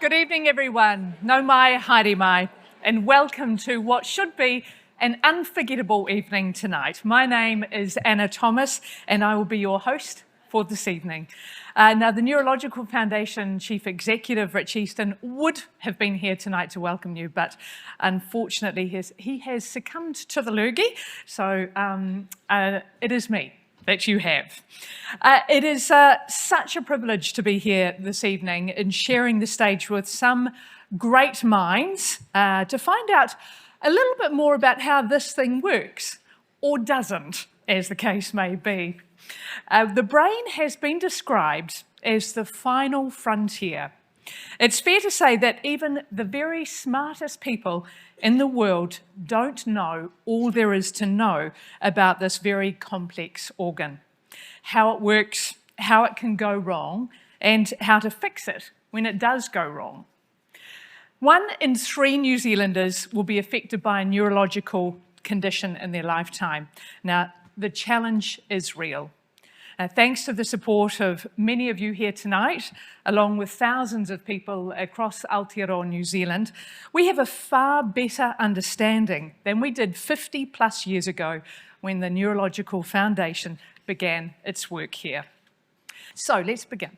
Good evening, everyone. No mai, haere mai, and welcome to what should be an unforgettable evening tonight. My name is Anna Thomas, and I will be your host for this evening. Now, the Neurological Foundation Chief Executive, Rich Easton, would have been here tonight to welcome you, but unfortunately, he has succumbed to the lurgy, so it is me that you have. It is such a privilege to be here this evening and sharing the stage with some great minds to find out a little bit more about how this thing works, or doesn't, as the case may be. The brain has been described as the final frontier. It's fair to say that even the very smartest people in the world don't know all there is to know about this very complex organ, how it works, how it can go wrong, and how to fix it when it does go wrong. 1 in 3 New Zealanders will be affected by a neurological condition in their lifetime. Now, the challenge is real. Thanks to the support of many of you here tonight, along with thousands of people across Aotearoa, New Zealand, we have a far better understanding than we did 50 plus years ago when the Neurological Foundation began its work here. So let's begin.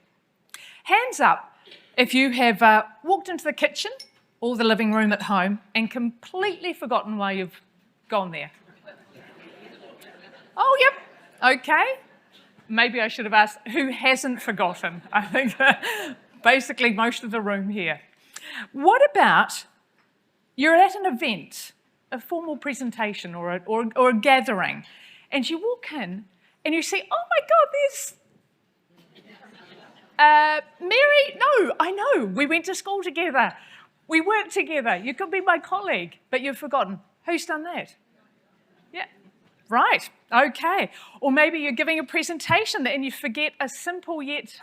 Hands up if you have walked into the kitchen or the living room at home and completely forgotten why you've gone there. Oh, yep, okay. Maybe I should have asked who hasn't forgotten. I think basically most of the room here. What about you're at an event, a formal presentation or a gathering, and you walk in and you see, oh my God, there's Mary. No, I know, we went to school together. We worked together. You could be my colleague, but you've forgotten. Who's done that? Yeah. Right, okay. Or maybe you're giving a presentation and you forget a simple yet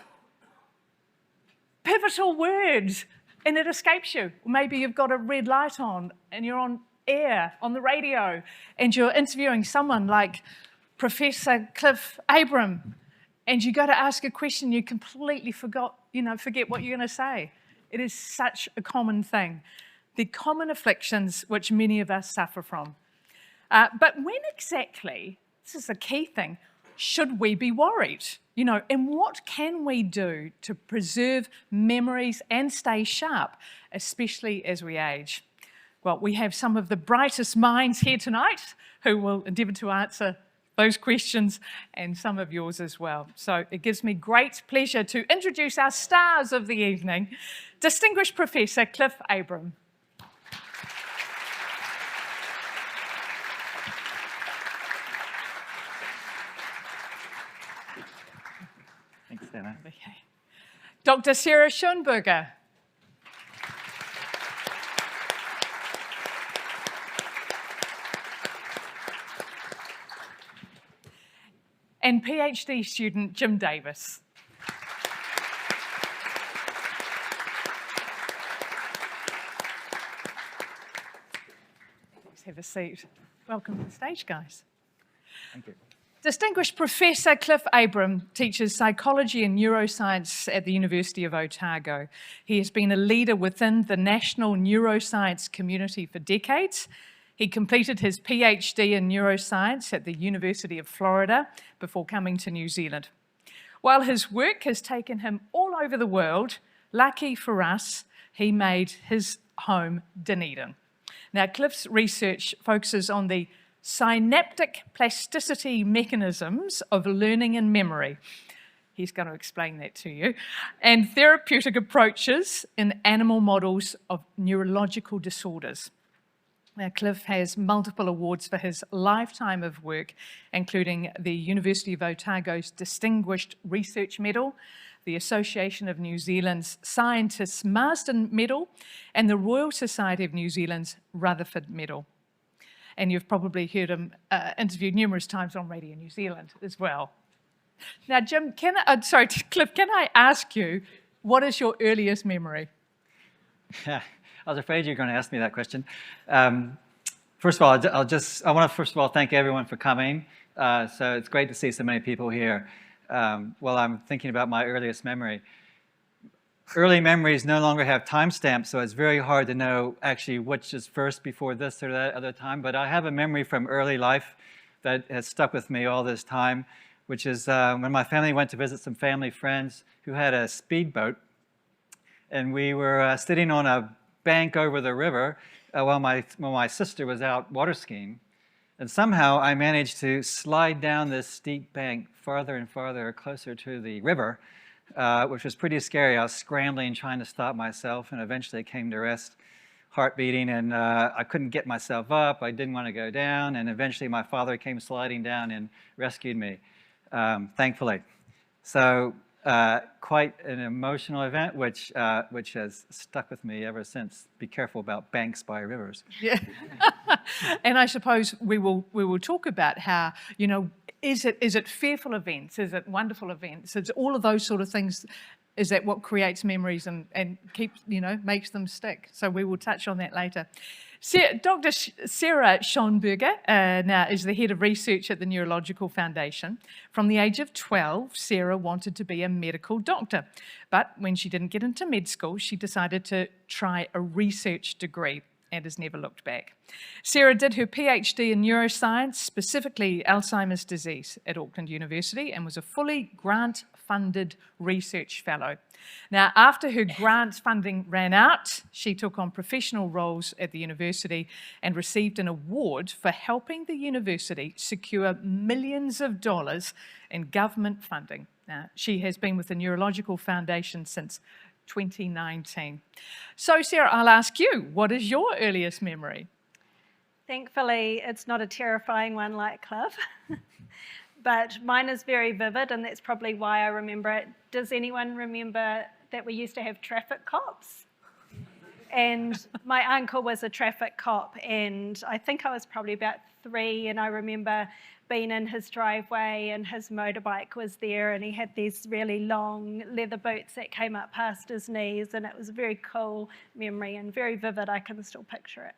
pivotal word and it escapes you. Or maybe you've got a red light on and you're on air, on the radio, and you're interviewing someone like Professor Cliff Abram, and you go to ask a question, you completely forget what you're going to say. It is such a common thing. The common afflictions which many of us suffer from. But when exactly, this is a key thing, should we be worried? And what can we do to preserve memories and stay sharp, especially as we age? Well, we have some of the brightest minds here tonight who will endeavour to answer those questions and some of yours as well. So it gives me great pleasure to introduce our stars of the evening, Distinguished Professor Cliff Abram. Thanks, Anna. Okay. Dr. Sarah Schonberger. And PhD student Jim Davies. Please have a seat. Welcome to the stage, guys. Thank you. Distinguished Professor Cliff Abram teaches psychology and neuroscience at the University of Otago. He has been a leader within the national neuroscience community for decades. He completed his PhD in neuroscience at the University of Florida before coming to New Zealand. While his work has taken him all over the world, lucky for us, he made his home Dunedin. Now, Cliff's research focuses on the synaptic plasticity mechanisms of learning and memory. He's going to explain that to you. And therapeutic approaches in animal models of neurological disorders. Now, Cliff has multiple awards for his lifetime of work, including the University of Otago's Distinguished Research Medal, the Association of New Zealand's Scientists Marsden Medal, and the Royal Society of New Zealand's Rutherford Medal. And you've probably heard him interviewed numerous times on Radio New Zealand as well. Now, Jim, Cliff, can I ask you, what is your earliest memory? I was afraid you were going to ask me that question. First of all, I want to first of all thank everyone for coming. So it's great to see so many people here. While I'm thinking about my earliest memory, early memories no longer have timestamps, so it's very hard to know actually which is first before this or that other time. But I have a memory from early life that has stuck with me all this time, which is when my family went to visit some family friends who had a speedboat, and we were sitting on a bank over the river while my sister was out water skiing. And somehow I managed to slide down this steep bank farther and farther closer to the river, which was pretty scary. I was scrambling, trying to stop myself, and eventually came to rest, heart beating, and I couldn't get myself up. I didn't want to go down, and eventually my father came sliding down and rescued me, thankfully. So quite an emotional event, which has stuck with me ever since. Be careful about banks by rivers. Yeah. And I suppose we will talk about how, you know, is it fearful events? Is it wonderful events? It's all of those sort of things. Is that what creates memories and keeps, you know, makes them stick? So we will touch on that later. Dr. Sarah Schonberger now is the head of research at the Neurological Foundation. From the age of 12, Sarah wanted to be a medical doctor. But when she didn't get into med school, she decided to try a research degree and has never looked back. Sarah did her PhD in neuroscience, specifically Alzheimer's disease, at Auckland University, and was a fully grant-funded research fellow. Now, after her grant funding ran out, she took on professional roles at the university and received an award for helping the university secure millions of dollars in government funding. Now, she has been with the Neurological Foundation since 2019. So, Sarah, I'll ask you, what is your earliest memory? Thankfully, it's not a terrifying one like Cliff, but mine is very vivid, and that's probably why I remember it. Does anyone remember that we used to have traffic cops? And my uncle was a traffic cop, and I think I was probably about 3, and I remember being in his driveway and his motorbike was there, and he had these really long leather boots that came up past his knees, and it was a very cool memory and very vivid. I can still picture it.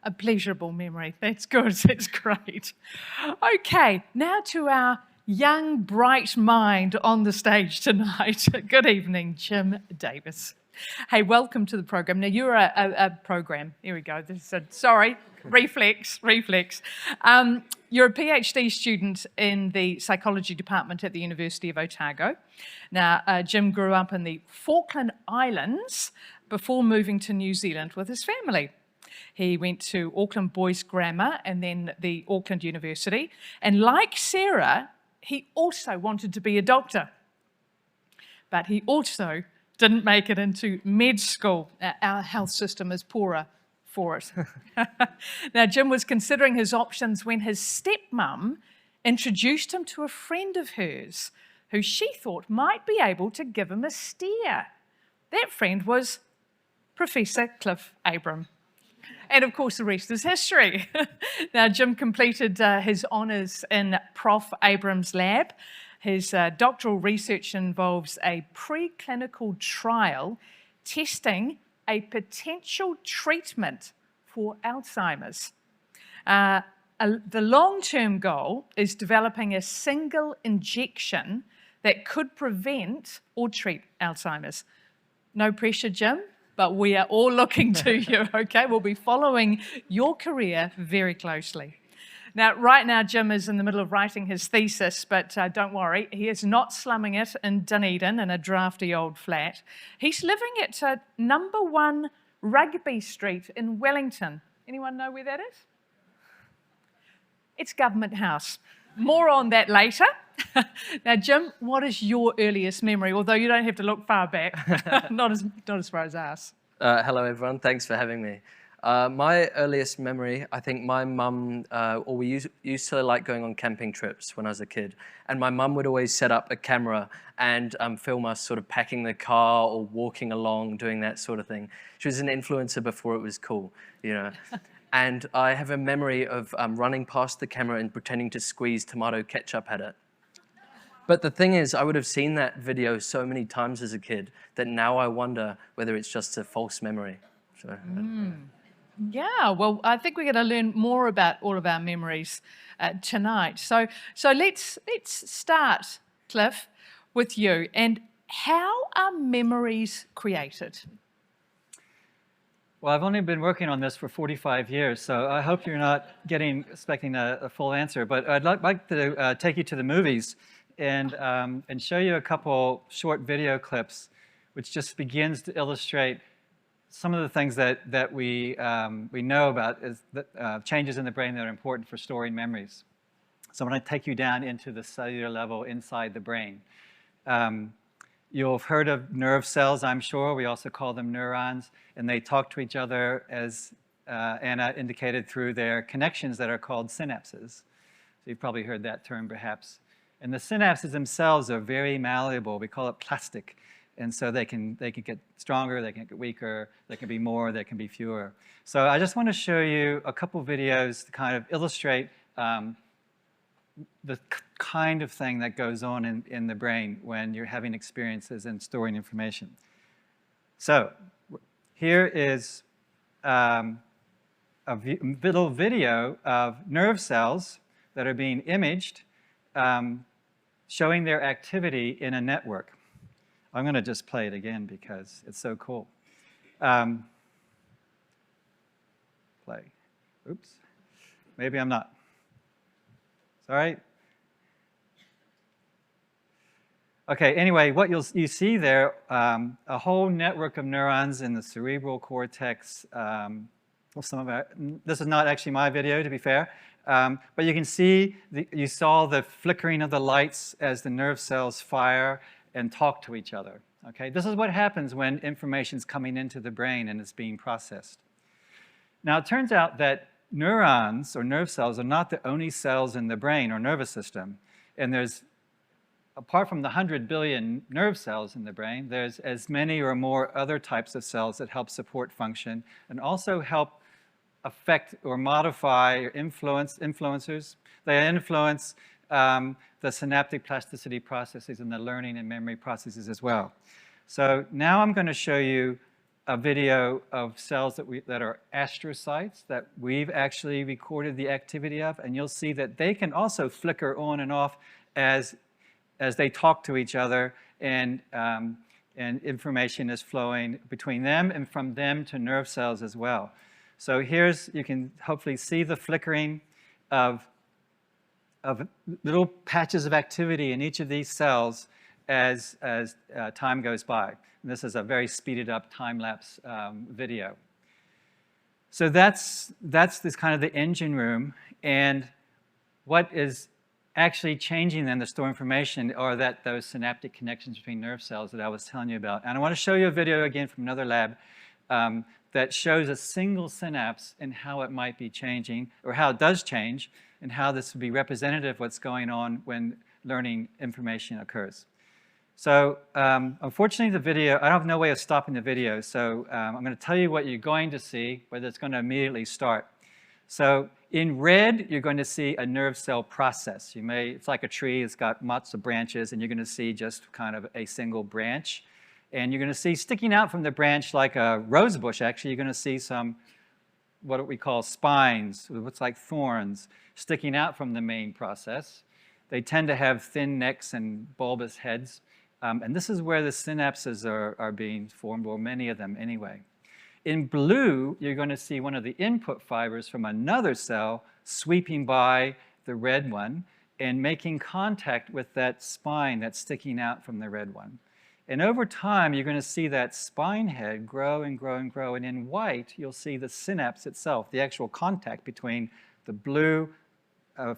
A pleasurable memory. That's good. That's great. Okay, now to our young, bright mind on the stage tonight. Good evening, Jim Davies. Hey, welcome to the program. Now, you're a program. Here we go. Sorry, reflex. You're a PhD student in the psychology department at the University of Otago. Now, Jim grew up in the Falkland Islands before moving to New Zealand with his family. He went to Auckland Boys Grammar and then the Auckland University. And like Sarah, he also wanted to be a doctor. But he also didn't make it into med school. Our health system is poorer for it. Now, Jim was considering his options when his stepmum introduced him to a friend of hers who she thought might be able to give him a steer. That friend was Professor Cliff Abram. And of course, the rest is history. Now, Jim completed his honours in Prof. Abram's lab. His doctoral research involves a preclinical trial testing a potential treatment for Alzheimer's. The long-term goal is developing a single injection that could prevent or treat Alzheimer's. No pressure, Jim, but we are all looking to you, okay? We'll be following your career very closely. Now, right now, Jim is in the middle of writing his thesis, but don't worry, he is not slumming it in Dunedin in a drafty old flat. He's living at number 1 Rugby Street in Wellington. Anyone know where that is? It's Government House. More on that later. Now, Jim, what is your earliest memory? Although you don't have to look far back, not as far as us. Hello, everyone. Thanks for having me. My earliest memory, I think my mum, or we used to like going on camping trips when I was a kid, and my mum would always set up a camera and film us sort of packing the car or walking along, doing that sort of thing. She was an influencer before it was cool, you know. And I have a memory of running past the camera and pretending to squeeze tomato ketchup at it. But the thing is, I would have seen that video so many times as a kid that now I wonder whether it's just a false memory. So, Yeah, well, I think we're going to learn more about all of our memories tonight. So let's start, Cliff, with you. And how are memories created? Well, I've only been working on this for 45 years, so I hope you're not expecting a full answer. But I'd like to take you to the movies and show you a couple short video clips, which just begins to illustrate some of the things that we know about is changes in the brain that are important for storing memories. So I'm going to take you down into the cellular level inside the brain. You'll have heard of nerve cells, I'm sure. We also call them neurons, and they talk to each other, as Anna indicated, through their connections that are called synapses. So you've probably heard that term, perhaps. And the synapses themselves are very malleable. We call it plastic. And so they can get stronger, they can get weaker, they can be more, they can be fewer. So I just want to show you a couple videos to kind of illustrate the kind of thing that goes on in the brain when you're having experiences and storing information. So here is a little video of nerve cells that are being imaged, showing their activity in a network. I'm going to just play it again because it's so cool. Play. Oops. Maybe I'm not. Sorry. Okay, anyway, what you see there, a whole network of neurons in the cerebral cortex. Well, this is not actually my video, to be fair. But you can see, you saw the flickering of the lights as the nerve cells fire and talk to each other. Okay, this is what happens when information is coming into the brain and it's being processed. Now, it turns out that neurons or nerve cells are not the only cells in the brain or nervous system. And there's, apart from the 100 billion nerve cells in the brain, there's as many or more other types of cells that help support function and also help affect or modify or influencers. They influence the synaptic plasticity processes and the learning and memory processes as well. So now I'm going to show you a video of cells that are astrocytes that we've actually recorded the activity of, and you'll see that they can also flicker on and off as they talk to each other, and information is flowing between them and from them to nerve cells as well. So you can hopefully see the flickering of little patches of activity in each of these cells as time goes by. And this is a very speeded up time-lapse video. So that's this kind of the engine room. And what is actually changing then to store information are those synaptic connections between nerve cells that I was telling you about. And I want to show you a video again from another lab that shows a single synapse and how it might be changing, or how it does change, and how this would be representative of what's going on when learning information occurs. So unfortunately, the video, I have no way of stopping the video, so I'm going to tell you what you're going to see, whether it's going to immediately start. So in red, you're going to see a nerve cell process. It's like a tree, it's got lots of branches, and you're going to see just kind of a single branch. And you're going to see sticking out from the branch like a rose bush, actually, you're going to see some what we call spines, what's like thorns, sticking out from the main process. They tend to have thin necks and bulbous heads. And this is where the synapses are being formed, or many of them anyway. In blue, you're going to see one of the input fibers from another cell sweeping by the red one and making contact with that spine that's sticking out from the red one. And over time, you're going to see that spine head grow and grow and grow. And in white, you'll see the synapse itself, the actual contact between the blue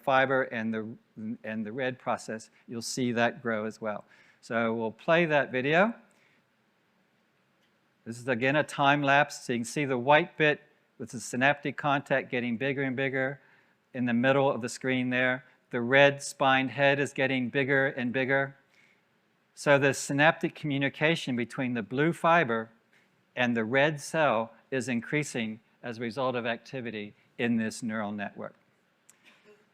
fiber and the red process. You'll see that grow as well. So we'll play that video. This is, again, a time lapse. So you can see the white bit with the synaptic contact getting bigger and bigger in the middle of the screen there. The red spined head is getting bigger and bigger. So the synaptic communication between the blue fiber and the red cell is increasing as a result of activity in this neural network.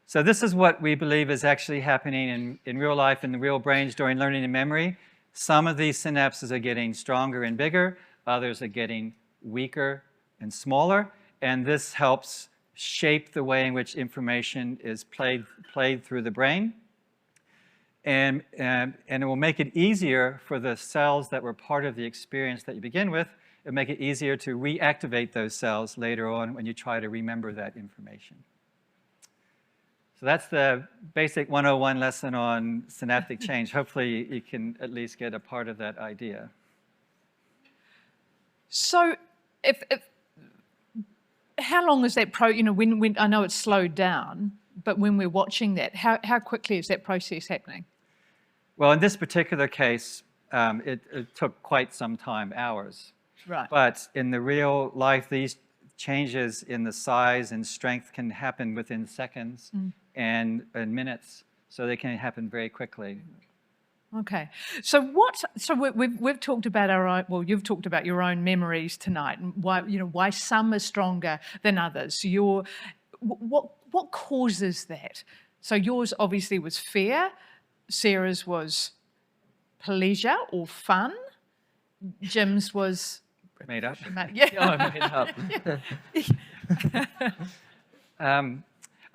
So this is what we believe is actually happening in real life, in the real brains during learning and memory. Some of these synapses are getting stronger and bigger. Others are getting weaker and smaller. And this helps shape the way in which information is played through the brain. and it will make it easier for the cells that were part of the experience that you begin with. It'll make it easier to reactivate those cells later on when you try to remember that information. So that's the basic 101 lesson on synaptic change. Hopefully you can at least get a part of that idea. So how long is that when I know it's slowed down, but when we're watching that, how quickly is that process happening? Well, in this particular case, it took quite some time, hours. Right. But in the real life, these changes in the size and strength can happen within seconds and minutes, so they can happen very quickly. Okay. So we've talked about our own, well, you've talked about your own memories tonight, and why some are stronger than others. So what causes that? So yours obviously was fear. Sarah's was pleasure or fun. Jim's was Made up? Yeah. Made up.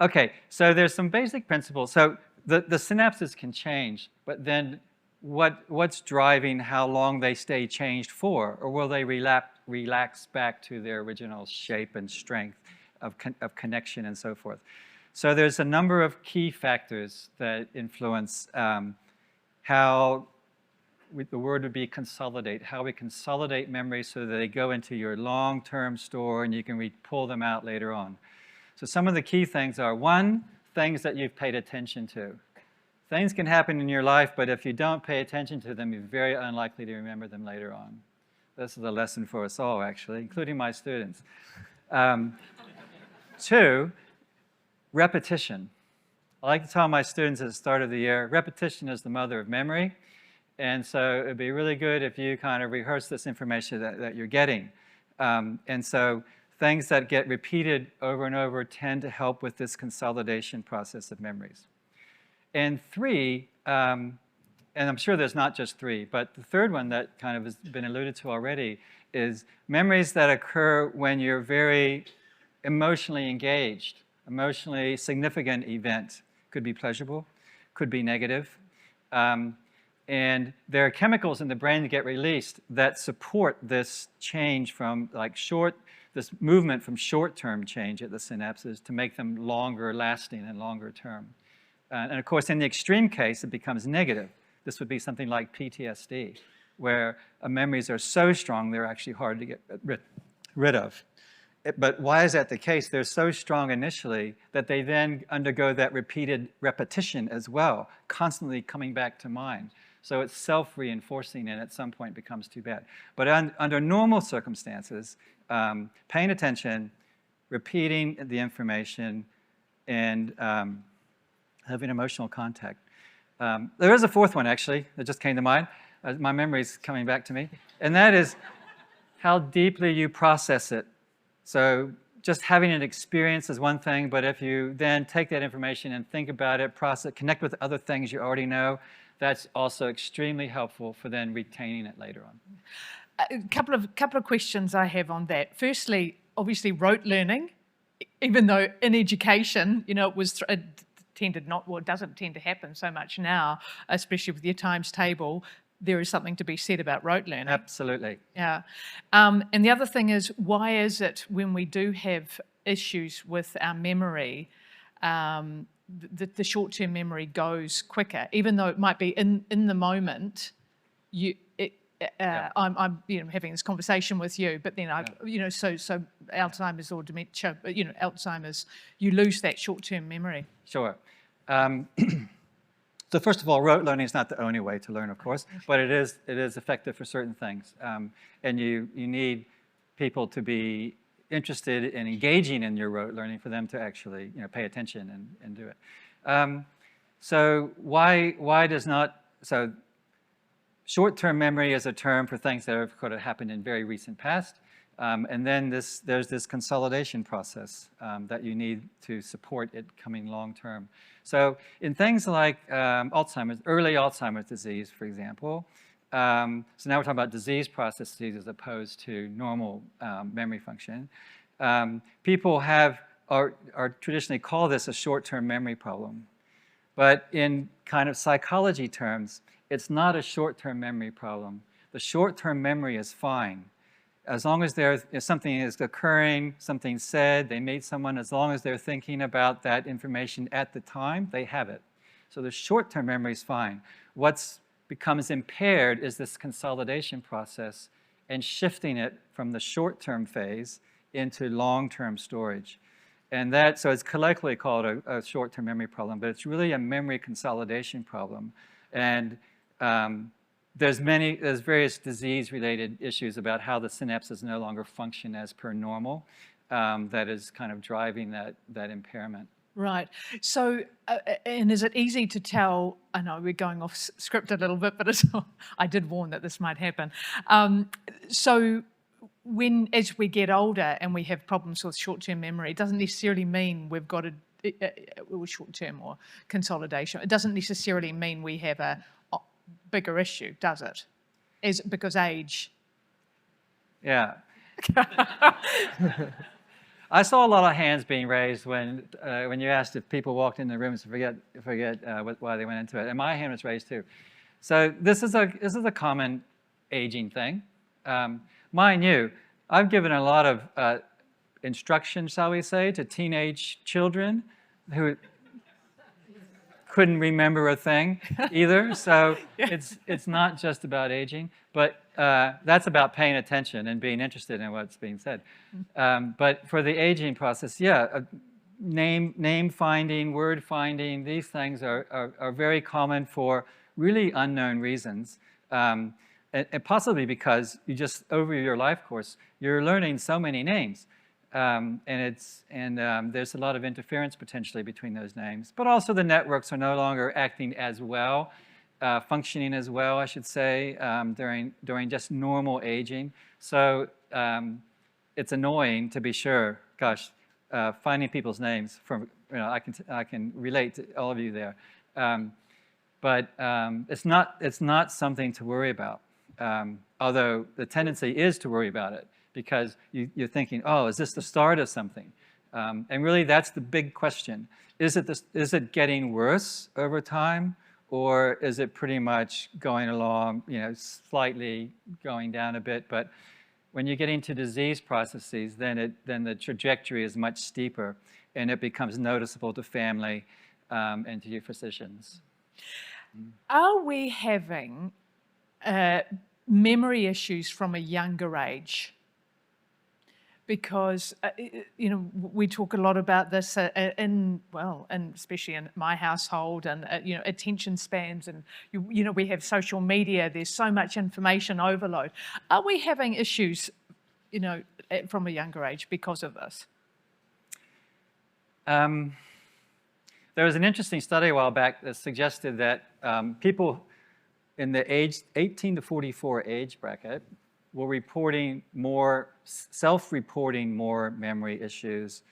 Okay, so there's some basic principles. So the synapses can change, but then what's driving how long they stay changed for? Or will they relax back to their original shape and strength of connection and so forth? So there's a number of key factors that influence how the word would be consolidate, how we consolidate memories so that they go into your long-term store and you can pull them out later on. So some of the key things are, one, things that you've paid attention to. Things can happen in your life, but if you don't pay attention to them, you're very unlikely to remember them later on. This is a lesson for us all, actually, including my students. Two, repetition. I like to tell my students at the start of the year, repetition is the mother of memory. And so it'd be really good if you kind of rehearse this information that you're getting. And so things that get repeated over and over tend to help with this consolidation process of memories. And three, and I'm sure there's not just three, but the third one that kind of has been alluded to already is memories that occur when you're very emotionally engaged, emotionally significant event. Could be pleasurable, could be negative. And there are chemicals in the brain that get released that support this change from this movement from short-term change at the synapses to make them longer lasting and longer term. And of course, in the extreme case, it becomes negative. This would be something like PTSD, where memories are so strong they're actually hard to get rid of. But why is that the case? They're so strong initially that they then undergo that repeated repetition as well, constantly coming back to mind. So it's self-reinforcing and at some point becomes too bad. But under normal circumstances, paying attention, repeating the information, and having emotional contact. There is a fourth one, actually, that just came to mind. My memory's coming back to me. And that is how deeply you process it. So just having an experience is one thing, but if you then take that information and think about it, process, connect with other things you already know, that's also extremely helpful for then retaining it later on. A couple of questions I have on that. Firstly, obviously rote learning, even though in education, it was it doesn't tend to happen so much now, especially with your times table. There is something to be said about rote learning. Absolutely. Yeah. And the other thing is, why is it when we do have issues with our memory, the short-term memory goes quicker, even though it might be in the moment. I'm having this conversation with you, but then so Alzheimer's or dementia, Alzheimer's, you lose that short-term memory. Sure. So first of all, rote learning is not the only way to learn, of course, but it is effective for certain things, and you need people to be interested in engaging in your rote learning for them to actually pay attention and do it. So why does not, so short-term memory is a term for things that have happened in very recent past, and then there's this consolidation process that you need to support it coming long-term. So in things like early Alzheimer's disease, for example, so now we're talking about disease processes as opposed to normal memory function. People are traditionally call this a short-term memory problem. But in kind of psychology terms, it's not a short-term memory problem. The short-term memory is fine. As long as if something is occurring, something said, they meet someone, as long as they're thinking about that information at the time, they have it. So the short-term memory is fine. What becomes impaired is this consolidation process and shifting it from the short-term phase into long-term storage. And so it's collectively called a short-term memory problem, but it's really a memory consolidation problem. And there's various disease-related issues about how the synapses no longer function as per normal that is kind of driving that impairment. Right. So, and is it easy to tell, I know we're going off script a little bit, but I did warn that this might happen. So as we get older and we have problems with short-term memory, it doesn't necessarily mean we've got short-term or consolidation. It doesn't necessarily mean we have a bigger issue, does it? Because age. Yeah. I saw a lot of hands being raised when you asked if people walked in the rooms to forget why they went into it, and my hand was raised too. So this is a common aging thing. Mind you, I've given a lot of instruction, shall we say, to teenage children who couldn't remember a thing either. So it's not just about aging, but that's about paying attention and being interested in what's being said. But for the aging process, name finding, word finding, these things are very common for really unknown reasons. And possibly because you just, over your life course, you're learning so many names. And there's a lot of interference potentially between those names. But also the networks are no longer acting as well, functioning as well, I should say, during just normal aging. So it's annoying, to be sure. Gosh, finding people's names from, I can relate to all of you there. But it's not something to worry about. Although the tendency is to worry about it, because you're thinking, oh, is this the start of something? And really, that's the big question. Is it getting worse over time, or is it pretty much going along, slightly going down a bit? But when you get into disease processes, then the trajectory is much steeper, and it becomes noticeable to family and to your physicians. Are we having memory issues from a younger age? Because we talk a lot about this and especially in my household, and attention spans, and we have social media. There's so much information overload. Are we having issues, from a younger age because of this? There was an interesting study a while back that suggested that people in the age 18 to 44 age bracket were self-reporting more memory issues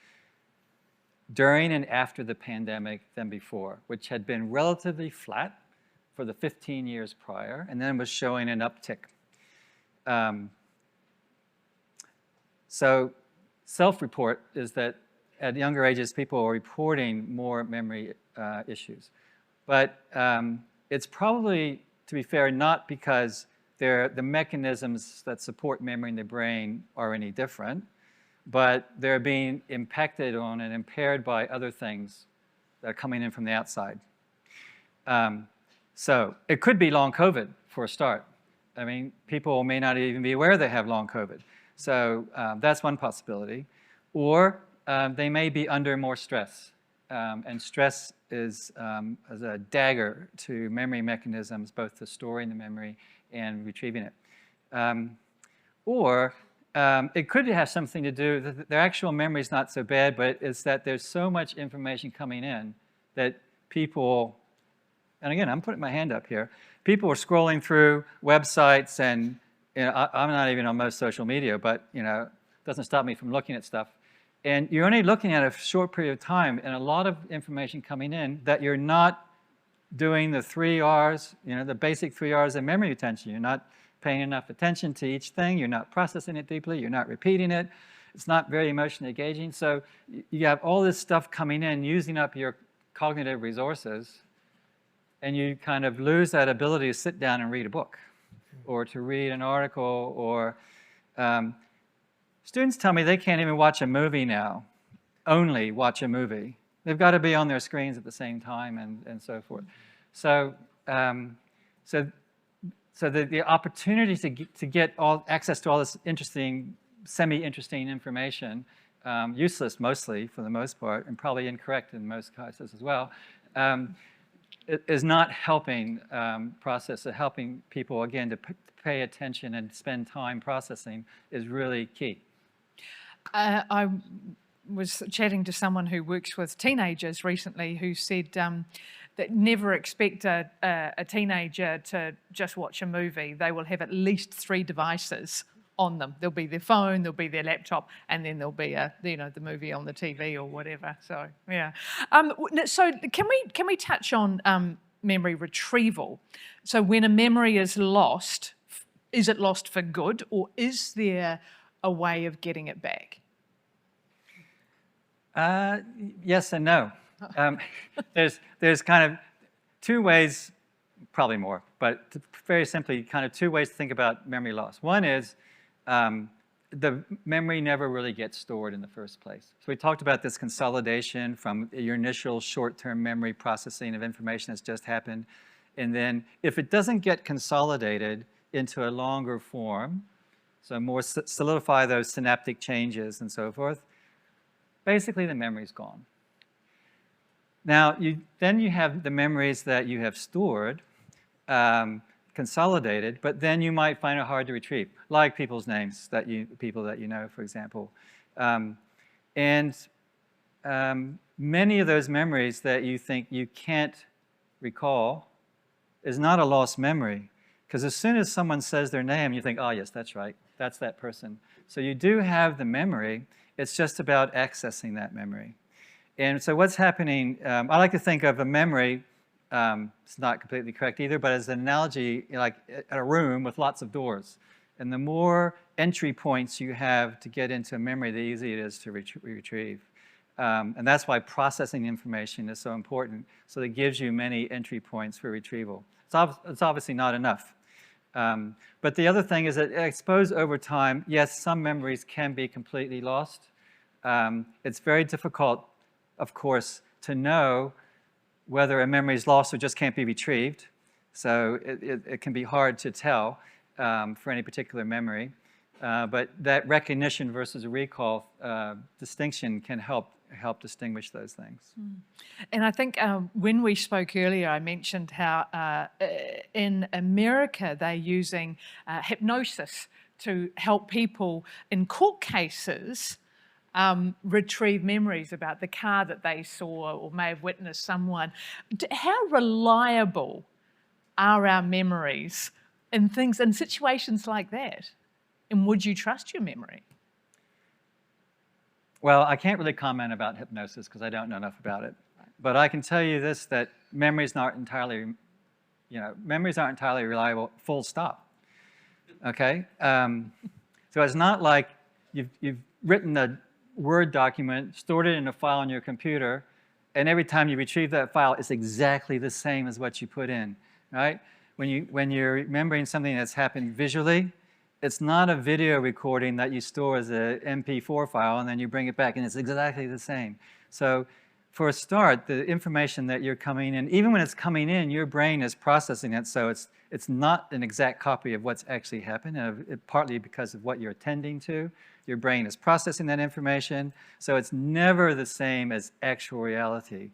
during and after the pandemic than before, which had been relatively flat for the 15 years prior, and then was showing an uptick. So self-report is that at younger ages, people are reporting more memory issues. But it's probably, to be fair, not because the mechanisms that support memory in the brain are any different, but they're being impacted on and impaired by other things that are coming in from the outside. So it could be long COVID for a start. I mean, people may not even be aware they have long COVID. So that's one possibility. Or they may be under more stress. And stress is a dagger to memory mechanisms, both to storing the memory and retrieving it. Or it could have something to do, their actual memory is not so bad, but it's that there's so much information coming in that people, and again, I'm putting my hand up here, people are scrolling through websites, and I'm not even on most social media, but it doesn't stop me from looking at stuff. And you're only looking at a short period of time, and a lot of information coming in that you're not doing the 3 R's, the basic 3 R's of memory retention. You're not paying enough attention to each thing. You're not processing it deeply. You're not repeating it. It's not very emotionally engaging. So you have all this stuff coming in, using up your cognitive resources, and you kind of lose that ability to sit down and read a book or to read an article. Or students tell me they can't even watch a movie now, only watch a movie. They've got to be on their screens at the same time and so forth. So, so the opportunity to get access to all this interesting, semi-interesting information, useless mostly for the most part, and probably incorrect in most cases as well, is not helping process. Helping people, again, to pay attention and spend time processing is really key. I was chatting to someone who works with teenagers recently who said that never expect a teenager to just watch a movie. They will have at least 3 devices on them. There'll be their phone, there'll be their laptop, and then there'll be the movie on the TV or whatever. So yeah. So can we touch on memory retrieval? So when a memory is it lost for good, or is there a way of getting it back? Yes and no. There's kind of 2 ways, probably more, but very simply, kind of 2 ways to think about memory loss. One is the memory never really gets stored in the first place. So we talked about this consolidation from your initial short-term memory processing of information that's just happened. And then if it doesn't get consolidated into a longer form, so more solidify those synaptic changes and so forth, basically the memory's gone. Now, then you have the memories that you have stored, consolidated, but then you might find it hard to retrieve, like people's names, people that you know, for example. Many of those memories that you think you can't recall is not a lost memory, because as soon as someone says their name, you think, oh yes, that's right, that's that person. So you do have the memory, it's just about accessing that memory. And so what's happening, I like to think of a memory, it's not completely correct either, but as an analogy, like a room with lots of doors. And the more entry points you have to get into a memory, the easier it is to retrieve. And that's why processing information is so important. So it gives you many entry points for retrieval. It's obviously not enough. But the other thing is that I suppose over time, yes, some memories can be completely lost. It's very difficult, of course, to know whether a memory is lost or just can't be retrieved. So it can be hard to tell for any particular memory. But that recognition versus recall distinction can help distinguish those things. And I think when we spoke earlier, I mentioned how in America they're using hypnosis to help people in court cases retrieve memories about the car that they saw or may have witnessed someone. How reliable are our memories in situations like that? And would you trust your memory? Well, I can't really comment about hypnosis because I don't know enough about it. But I can tell you this, that memories aren't entirely reliable, full stop. Okay? So it's not like you've written a Word document, stored it in a file on your computer, and every time you retrieve that file, it's exactly the same as what you put in, right? When you're remembering something that's happened visually, it's not a video recording that you store as a MP4 file and then you bring it back and it's exactly the same. So for a start, the information that you're coming in, even when it's coming in, your brain is processing it, so it's not an exact copy of what's actually happened, partly because of what you're attending to. Your brain is processing that information, so it's never the same as actual reality.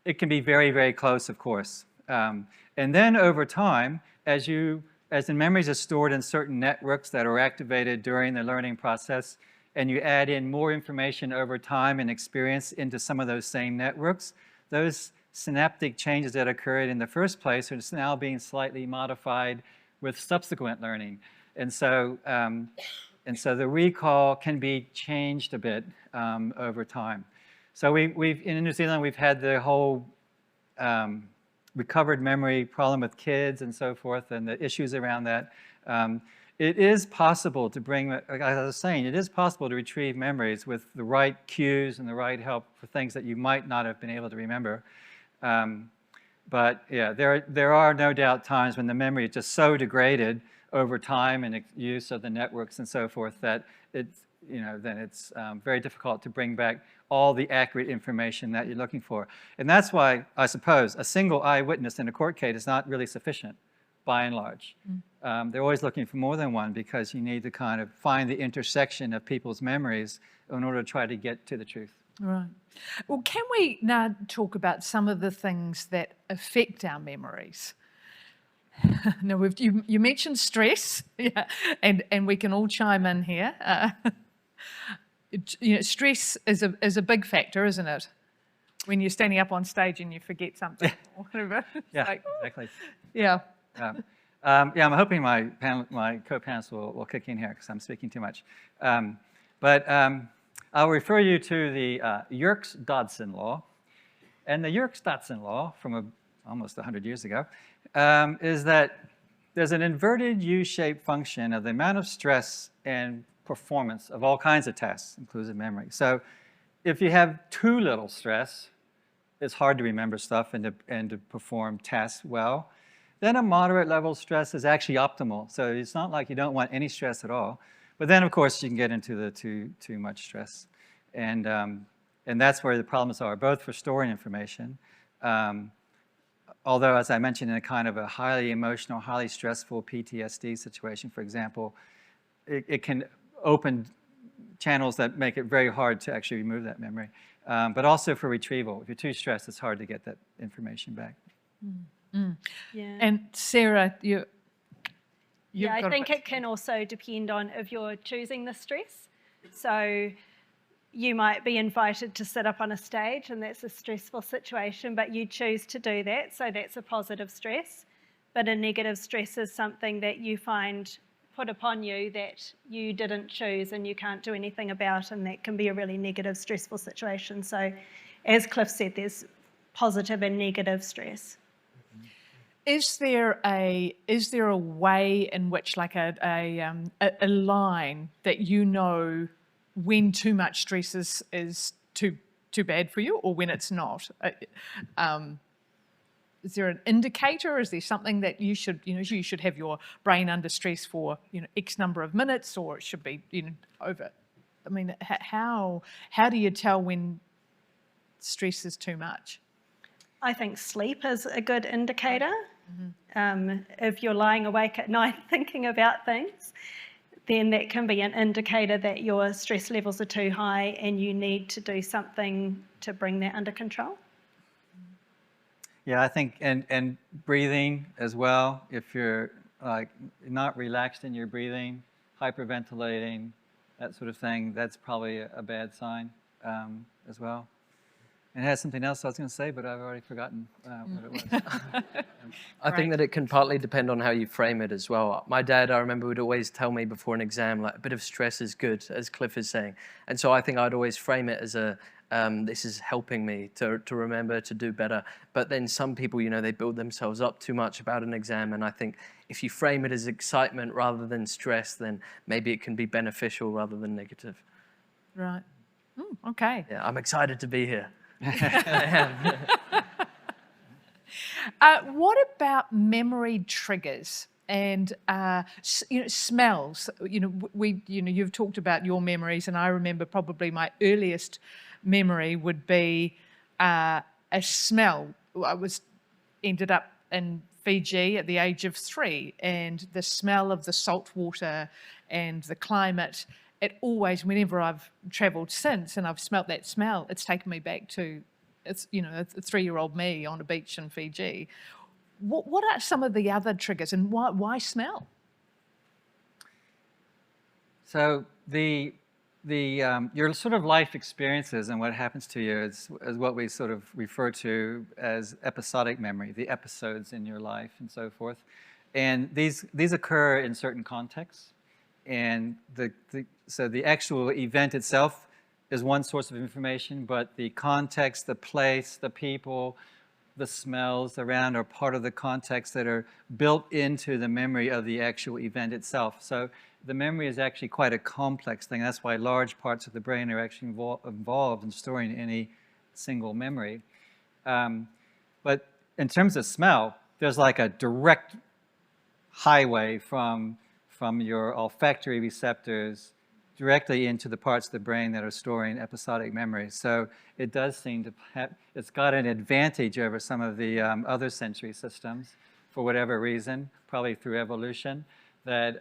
It can be very, very close, of course. And then over time, as the memories are stored in certain networks that are activated during the learning process, and you add in more information over time and experience into some of those same networks, those synaptic changes that occurred in the first place are now being slightly modified with subsequent learning. And so the recall can be changed a bit over time. So in New Zealand, we've had the whole recovered memory problem with kids and so forth, and the issues around that. It is possible to bring, like I was saying, it is possible to retrieve memories with the right cues and the right help for things that you might not have been able to remember. But yeah, there are no doubt times when the memory is just so degraded over time and use of the networks and so forth that then it's very difficult to bring back all the accurate information that you're looking for. And that's why, I suppose, a single eyewitness in a court case is not really sufficient, by and large. They're always looking for more than one because you need to kind of find the intersection of people's memories in order to try to get to the truth. Right. Well, can we now talk about some of the things that affect our memories? Now, you mentioned stress, yeah, and we can all chime in here. Stress is a big factor, isn't it? When you're standing up on stage and you forget something or whatever. Yeah, exactly. Yeah. I'm hoping my co-panelists will kick in here because I'm speaking too much. I'll refer you to the Yerkes-Dodson law. And the Yerkes-Dodson law from almost 100 years ago is that there's an inverted U-shaped function of the amount of stress and performance of all kinds of tasks, including memory. So if you have too little stress, it's hard to remember stuff and to perform tasks well. Then a moderate level of stress is actually optimal. So it's not like you don't want any stress at all. But then, of course, you can get into the too much stress. And that's where the problems are, both for storing information. Although, as I mentioned, in a kind of a highly emotional, highly stressful PTSD situation, for example, it can open channels that make it very hard to actually remove that memory. But also for retrieval. If you're too stressed, it's hard to get that information back. Yeah. And Sarah, I think it can also depend on if you're choosing the stress. So you might be invited to sit up on a stage and that's a stressful situation, but you choose to do that, so that's a positive stress. But a negative stress is something that you find put upon you that you didn't choose and you can't do anything about, and that can be a really negative, stressful situation. So as Cliff said, there's positive and negative stress. Is there a way in which, like a line that you know when too much stress is too bad for you, or when it's not? Is there an indicator? Is there something that you should have your brain under stress for X number of minutes, or it should be over? I mean, how do you tell when stress is too much? I think sleep is a good indicator. If you're lying awake at night thinking about things, then that can be an indicator that your stress levels are too high and you need to do something to bring that under control. Yeah, I think, and breathing as well. If you're like not relaxed in your breathing, hyperventilating, that sort of thing, that's probably a bad sign as well. And it has something else I was going to say, but I've already forgotten what it was. I think that it can partly depend on how you frame it as well. My dad, I remember, would always tell me before an exam, like, a bit of stress is good, as Cliff is saying. And so I think I'd always frame it as this is helping me to remember, to do better. But then some people, they build themselves up too much about an exam. And I think if you frame it as excitement rather than stress, then maybe it can be beneficial rather than negative. Right. Okay. Yeah, I'm excited to be here. What about memory triggers and smells? You've talked about your memories, and I remember probably my earliest memory would be a smell. I ended up in Fiji at the age of 3, and the smell of the salt water and the climate. It always, whenever I've travelled since and I've smelt that smell, it's taken me back to, a 3-year-old me on a beach in Fiji. What are some of the other triggers, and why smell? So your sort of life experiences and what happens to you is what we sort of refer to as episodic memory, the episodes in your life and so forth. And these occur in certain contexts. And so the actual event itself is one source of information, but the context, the place, the people, the smells around are part of the context that are built into the memory of the actual event itself. So the memory is actually quite a complex thing. That's why large parts of the brain are actually involved in storing any single memory. But in terms of smell, there's like a direct highway from your olfactory receptors directly into the parts of the brain that are storing episodic memories. So it does seem to have, it's got an advantage over some of the other sensory systems for whatever reason, probably through evolution, that,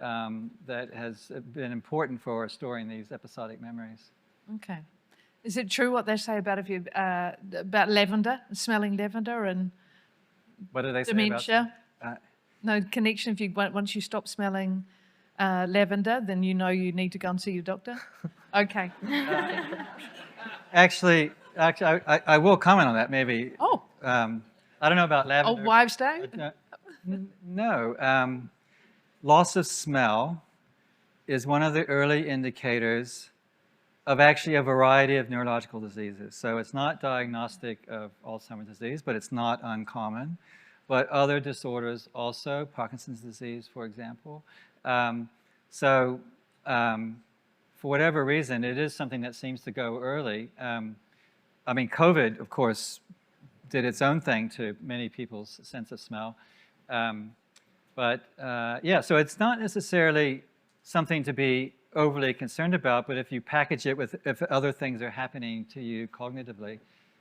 that has been important for storing these episodic memories. Okay. Is it true what they say about if you about lavender, smelling lavender and What do they say dementia? about No connection. If you once you stop smelling lavender, then you know you need to go and see your doctor. Okay. Actually, I will comment on that maybe. Oh. I don't know about Oh, lavender. Wives' Day. No. Loss of smell is one of the early indicators of actually a variety of neurological diseases. So it's not diagnostic of Alzheimer's disease, but it's not uncommon. But other disorders also, Parkinson's disease, for example. For whatever reason, it is something that seems to go early. I mean, COVID, of course, did its own thing to many people's sense of smell. Yeah, so it's not necessarily something to be overly concerned about, but if you package it with, if other things are happening to you cognitively,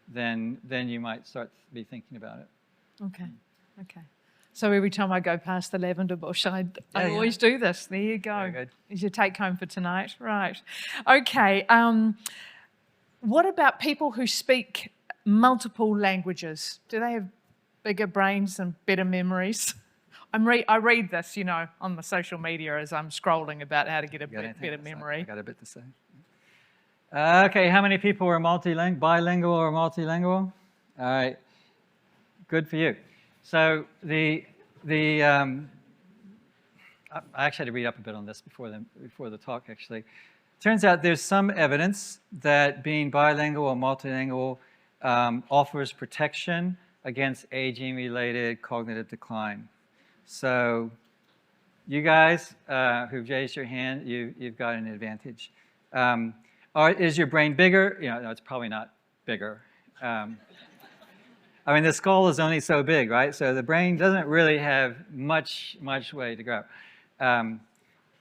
then you might start to be thinking about it. Okay. Okay. So every time I go past the lavender bush, I always do this. There you go. Very good. Is your take home for tonight? Right. Okay. What about people who speak multiple languages? Do they have bigger brains and better memories? I read this, you know, on my social media as I'm scrolling about how to get a better memory. I got a bit to say. Okay, how many people are bilingual or multilingual? All right, good for you. So I actually had to read up a bit on this before the talk, actually. Turns out there's some evidence that being bilingual or multilingual offers protection against aging-related cognitive decline. So you guys who've raised your hand, you've got an advantage. Is your brain bigger? You know, no, it's probably not bigger. I mean, the skull is only so big, right? So the brain doesn't really have much way to go.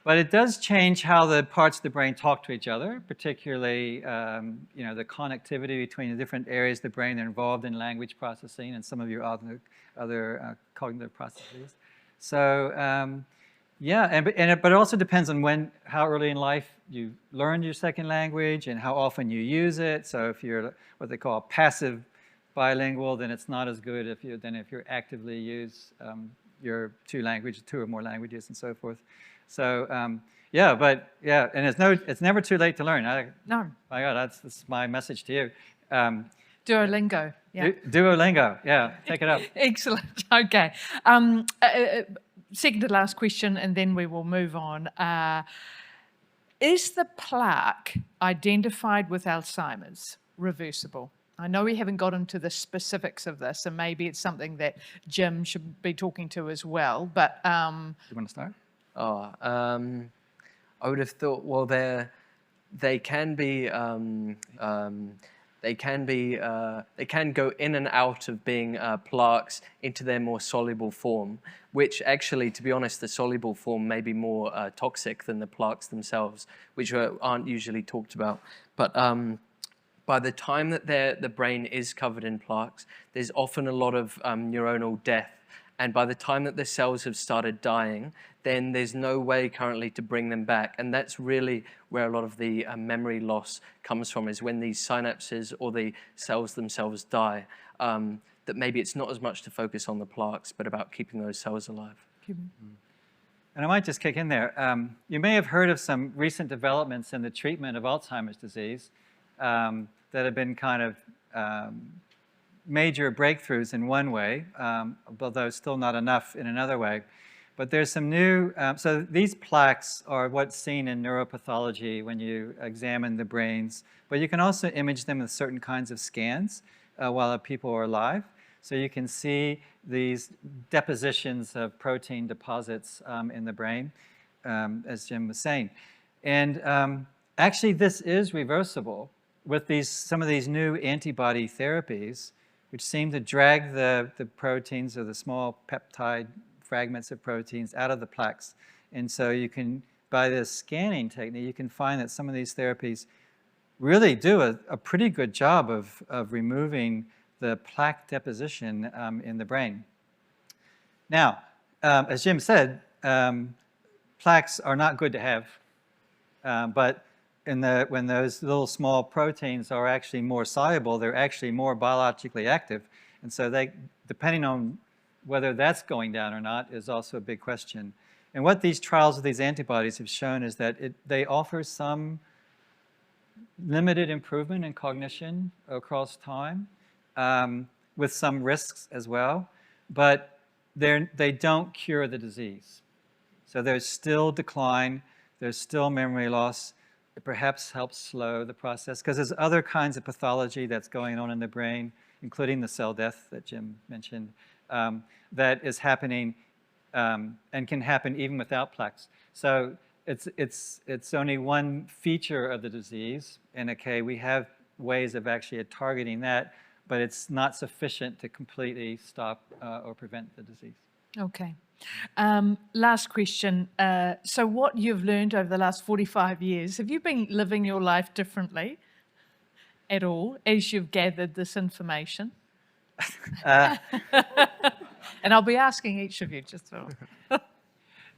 But it does change how the parts of the brain talk to each other, particularly you know, the connectivity between the different areas of the brain that are involved in language processing and some of your other cognitive processes. So yeah, but it also depends on how early in life you learned your second language and how often you use it. So if you're what they call passive bilingual, then it's not as good if you actively use your two or more languages and so forth. So yeah, and it's never too late to learn. No. My God, that's my message to you. Duolingo. Yeah. Duolingo. Yeah, take it up. Excellent. Okay. Second to last question, and then we will move on. Is the plaque identified with Alzheimer's reversible? I know we haven't got into the specifics of this, and maybe it's something that Jim should be talking to as well. But you want to start? Oh, I would have thought. Well, they can go in and out of being plaques into their more soluble form, which actually, to be honest, the soluble form may be more toxic than the plaques themselves, which aren't usually talked about. But by the time that the brain is covered in plaques, there's often a lot of neuronal death. And by the time that the cells have started dying, then there's no way currently to bring them back. And that's really where a lot of the memory loss comes from, is when these synapses or the cells themselves die, that maybe it's not as much to focus on the plaques, but about keeping those cells alive. And I might just kick in there. You may have heard of some recent developments in the treatment of Alzheimer's disease that have been kind of major breakthroughs in one way, although still not enough in another way. But there's some new, so these plaques are what's seen in neuropathology when you examine the brains, but you can also image them with certain kinds of scans while people are alive. So you can see these depositions of protein deposits in the brain, as Jim was saying. And actually this is reversible with some of these new antibody therapies. which seem to drag the proteins or the small peptide fragments of proteins out of the plaques. And so you can, by this scanning technique, you can find that some of these therapies really do a pretty good job of removing the plaque deposition in the brain. Now, as Jim said, plaques are not good to have, but when those little small proteins are actually more soluble, they're actually more biologically active. And so they, depending on whether that's going down or not, is also a big question. And what these trials of these antibodies have shown is that they offer some limited improvement in cognition across time, with some risks as well, but they don't cure the disease. So there's still decline, there's still memory loss. It perhaps helps slow the process because there's other kinds of pathology that's going on in the brain, including the cell death that Jim mentioned, that is happening and can happen even without plaques. So it's only one feature of the disease, and okay, we have ways of actually targeting that, but it's not sufficient to completely stop or prevent the disease. Okay. Last question. So what you've learned over the last 45 years, have you been living your life differently at all as you've gathered this information? And I'll be asking each of you just so.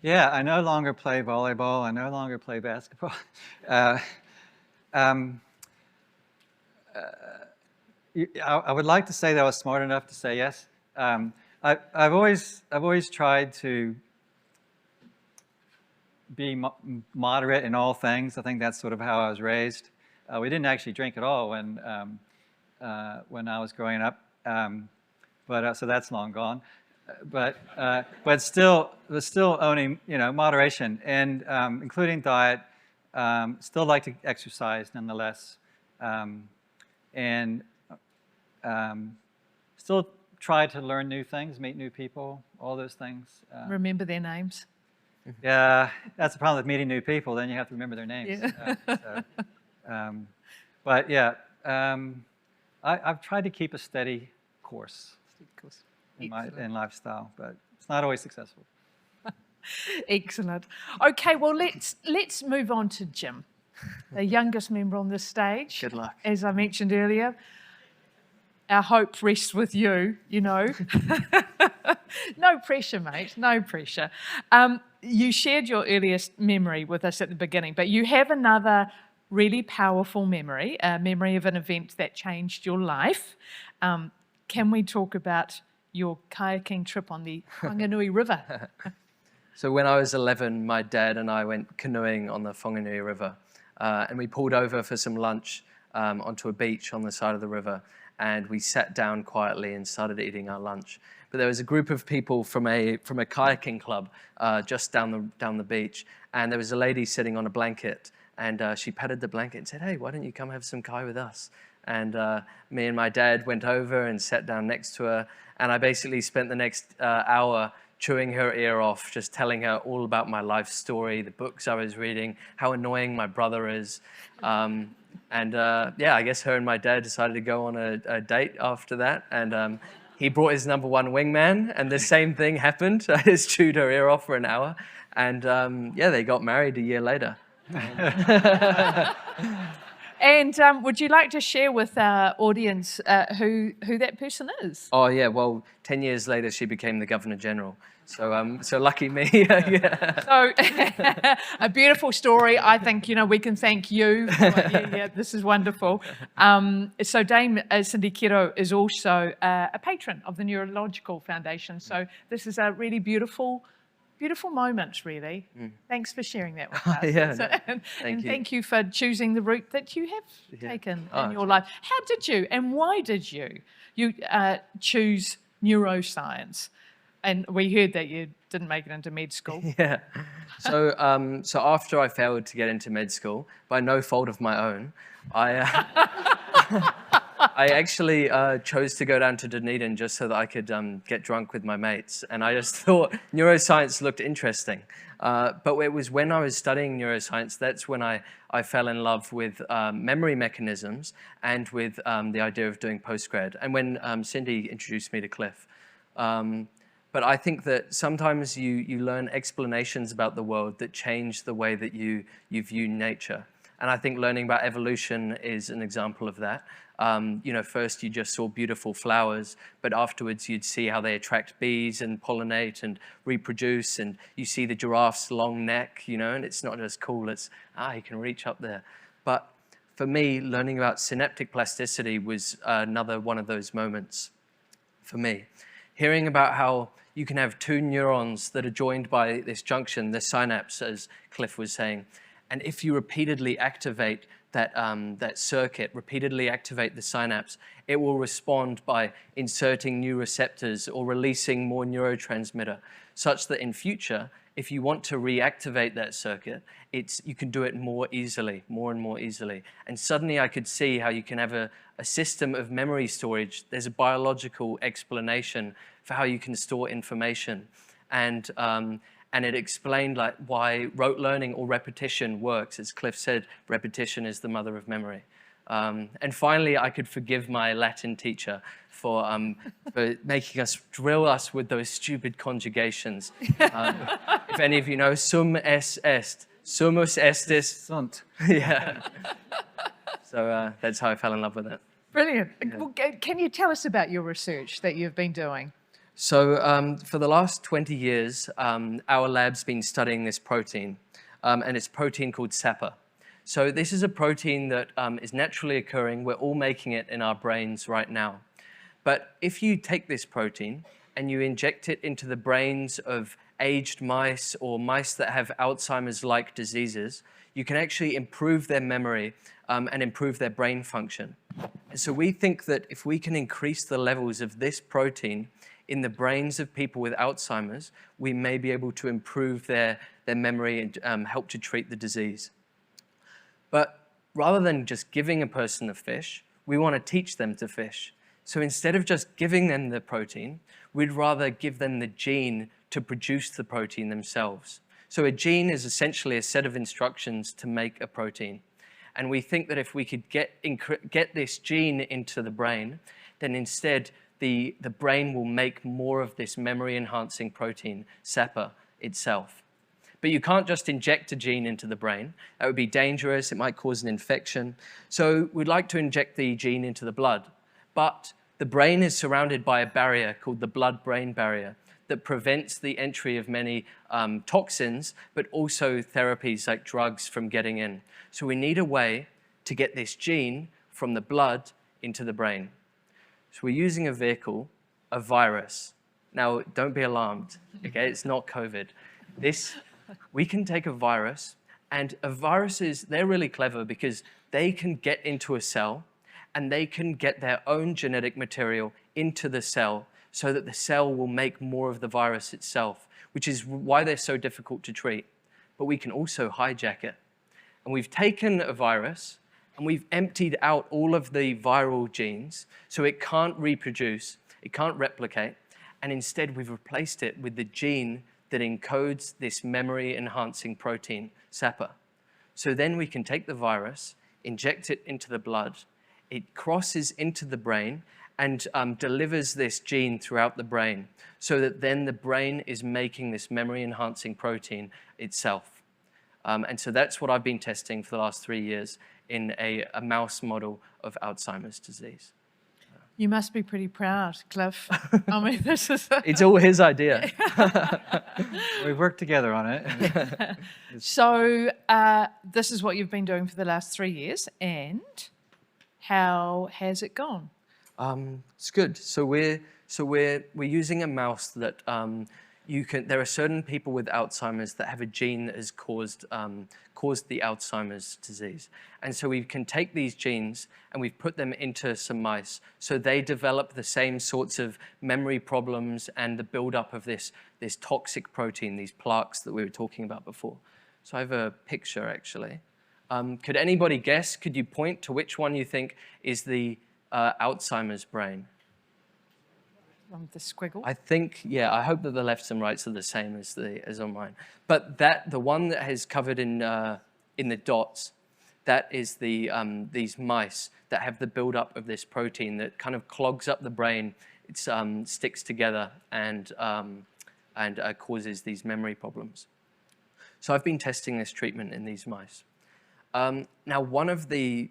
Yeah, I no longer play volleyball. I no longer play basketball. I would like to say that I was smart enough to say yes. I've always tried to be moderate in all things. I think that's sort of how I was raised. We didn't actually drink at all when I was growing up, so that's long gone. But still owning, moderation and including diet. Still like to exercise nonetheless, and still try to learn new things, meet new people, all those things. Remember their names. Yeah, that's the problem with meeting new people. Then you have to remember their names. Yeah. But yeah, I've tried to keep a steady course in lifestyle, but it's not always successful. Excellent. Okay, well let's move on to Jim, the youngest member on this stage. Good luck. As I mentioned earlier, our hope rests with you. No pressure, mate. No pressure. You shared your earliest memory with us at the beginning, but you have another really powerful memory, a memory of an event that changed your life. Can we talk about your kayaking trip on the Whanganui River? So when I was 11, my dad and I went canoeing on the Whanganui River, and we pulled over for some lunch onto a beach on the side of the river, and we sat down quietly and started eating our lunch. But there was a group of people from a kayaking club just down the beach, and there was a lady sitting on a blanket, and she patted the blanket and said, "Hey, why don't you come have some kai with us?" And me and my dad went over and sat down next to her, and I basically spent the next hour chewing her ear off, just telling her all about my life story, the books I was reading, how annoying my brother is. Yeah, I guess her and my dad decided to go on a date after that, and he brought his #1 wingman, and the same thing happened. I just chewed her ear off for an hour, and yeah, they got married a year later. And would you like to share with our audience who that person is? Oh yeah, well, 10 years later, she became the Governor General. So lucky me. Yeah. So a beautiful story. I think, we can thank you. Yeah, this is wonderful. So Dame Cindy Kiro is also a patron of the Neurological Foundation. So this is a really beautiful moment, really. Thanks for sharing that with us. Yeah, Thank you for choosing the route that you have taken in your life. How did you and why did you choose neuroscience? And we heard that you didn't make it into med school. Yeah. So after I failed to get into med school, by no fault of my own, I actually chose to go down to Dunedin just so that I could get drunk with my mates. And I just thought neuroscience looked interesting. But it was when I was studying neuroscience, that's when I fell in love with memory mechanisms and with the idea of doing postgrad. And when Cindy introduced me to Cliff. But I think that sometimes you learn explanations about the world that change the way that you view nature. And I think learning about evolution is an example of that. First you just saw beautiful flowers, but afterwards you'd see how they attract bees and pollinate and reproduce, and you see the giraffe's long neck, and it's not just cool, it's, he can reach up there. But for me, learning about synaptic plasticity was another one of those moments for me. Hearing about how you can have two neurons that are joined by this junction, the synapse, as Cliff was saying, and if you repeatedly activate that circuit, repeatedly activate the synapse, it will respond by inserting new receptors or releasing more neurotransmitter, such that in future, if you want to reactivate that circuit, you can do it more and more easily. And suddenly I could see how you can have a system of memory storage. There's a biological explanation for how you can store information. And it explained why rote learning or repetition works. As Cliff said, repetition is the mother of memory. And finally, I could forgive my Latin teacher for making us drill us with those stupid conjugations. If any of you know, sum es est, sumus estis. Sunt. Yeah. So that's how I fell in love with it. Brilliant. Yeah. Well, can you tell us about your research that you've been doing? So for the last 20 years, our lab's been studying this protein, and it's a protein called SAPA. So this is a protein that is naturally occurring. We're all making it in our brains right now. But if you take this protein and you inject it into the brains of aged mice or mice that have Alzheimer's-like diseases, you can actually improve their memory and improve their brain function. And so we think that if we can increase the levels of this protein in the brains of people with Alzheimer's, we may be able to improve their memory and help to treat the disease. But rather than just giving a person a fish, we want to teach them to fish. So instead of just giving them the protein, we'd rather give them the gene to produce the protein themselves. So a gene is essentially a set of instructions to make a protein. And we think that if we could get this gene into the brain, then instead the brain will make more of this memory-enhancing protein, SAPA, itself. But you can't just inject a gene into the brain. That would be dangerous. It might cause an infection. So we'd like to inject the gene into the blood. But the brain is surrounded by a barrier called the blood-brain barrier that prevents the entry of many toxins, but also therapies like drugs from getting in. So we need a way to get this gene from the blood into the brain. So we're using a vehicle, a virus. Now, don't be alarmed, okay? It's not COVID. We can take a virus, and viruses, they're really clever because they can get into a cell and they can get their own genetic material into the cell so that the cell will make more of the virus itself, which is why they're so difficult to treat. But we can also hijack it. And we've taken a virus and we've emptied out all of the viral genes so it can't reproduce, it can't replicate, and instead we've replaced it with the gene that encodes this memory-enhancing protein, SAPA. So then we can take the virus, inject it into the blood, it crosses into the brain and delivers this gene throughout the brain so that then the brain is making this memory-enhancing protein itself. And so that's what I've been testing for the last 3 years in a mouse model of Alzheimer's disease. You must be pretty proud, Cliff. I mean, this is... It's all his idea. We've worked together on it. So this is what you've been doing for the last 3 years, and how has it gone? It's good. So we're using a mouse that there are certain people with Alzheimer's that have a gene that has caused the Alzheimer's disease. And so we can take these genes and we've put them into some mice so they develop the same sorts of memory problems and the buildup of this toxic protein, these plaques that we were talking about before. So I have a picture actually. Could anybody guess, could you point to which one you think is the Alzheimer's brain. The squiggle. I think, yeah, I hope that the lefts and rights are the same as on mine. But the one that is covered in the dots, that is these mice that have the buildup of this protein that kind of clogs up the brain. It sticks together and causes these memory problems. So I've been testing this treatment in these mice. Now, one of the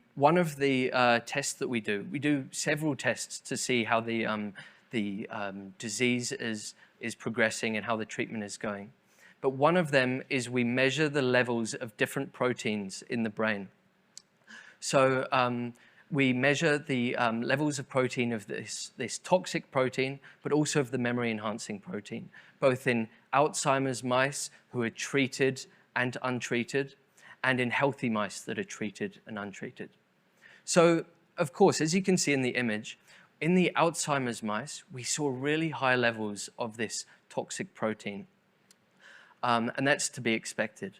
tests that we do several tests to see how the disease is progressing and how the treatment is going. But one of them is we measure the levels of different proteins in the brain. So we measure the levels of protein of this toxic protein, but also of the memory-enhancing protein, both in Alzheimer's mice who are treated and untreated, and in healthy mice that are treated and untreated. So, of course, as you can see in the image, in the Alzheimer's mice, we saw really high levels of this toxic protein. And that's to be expected.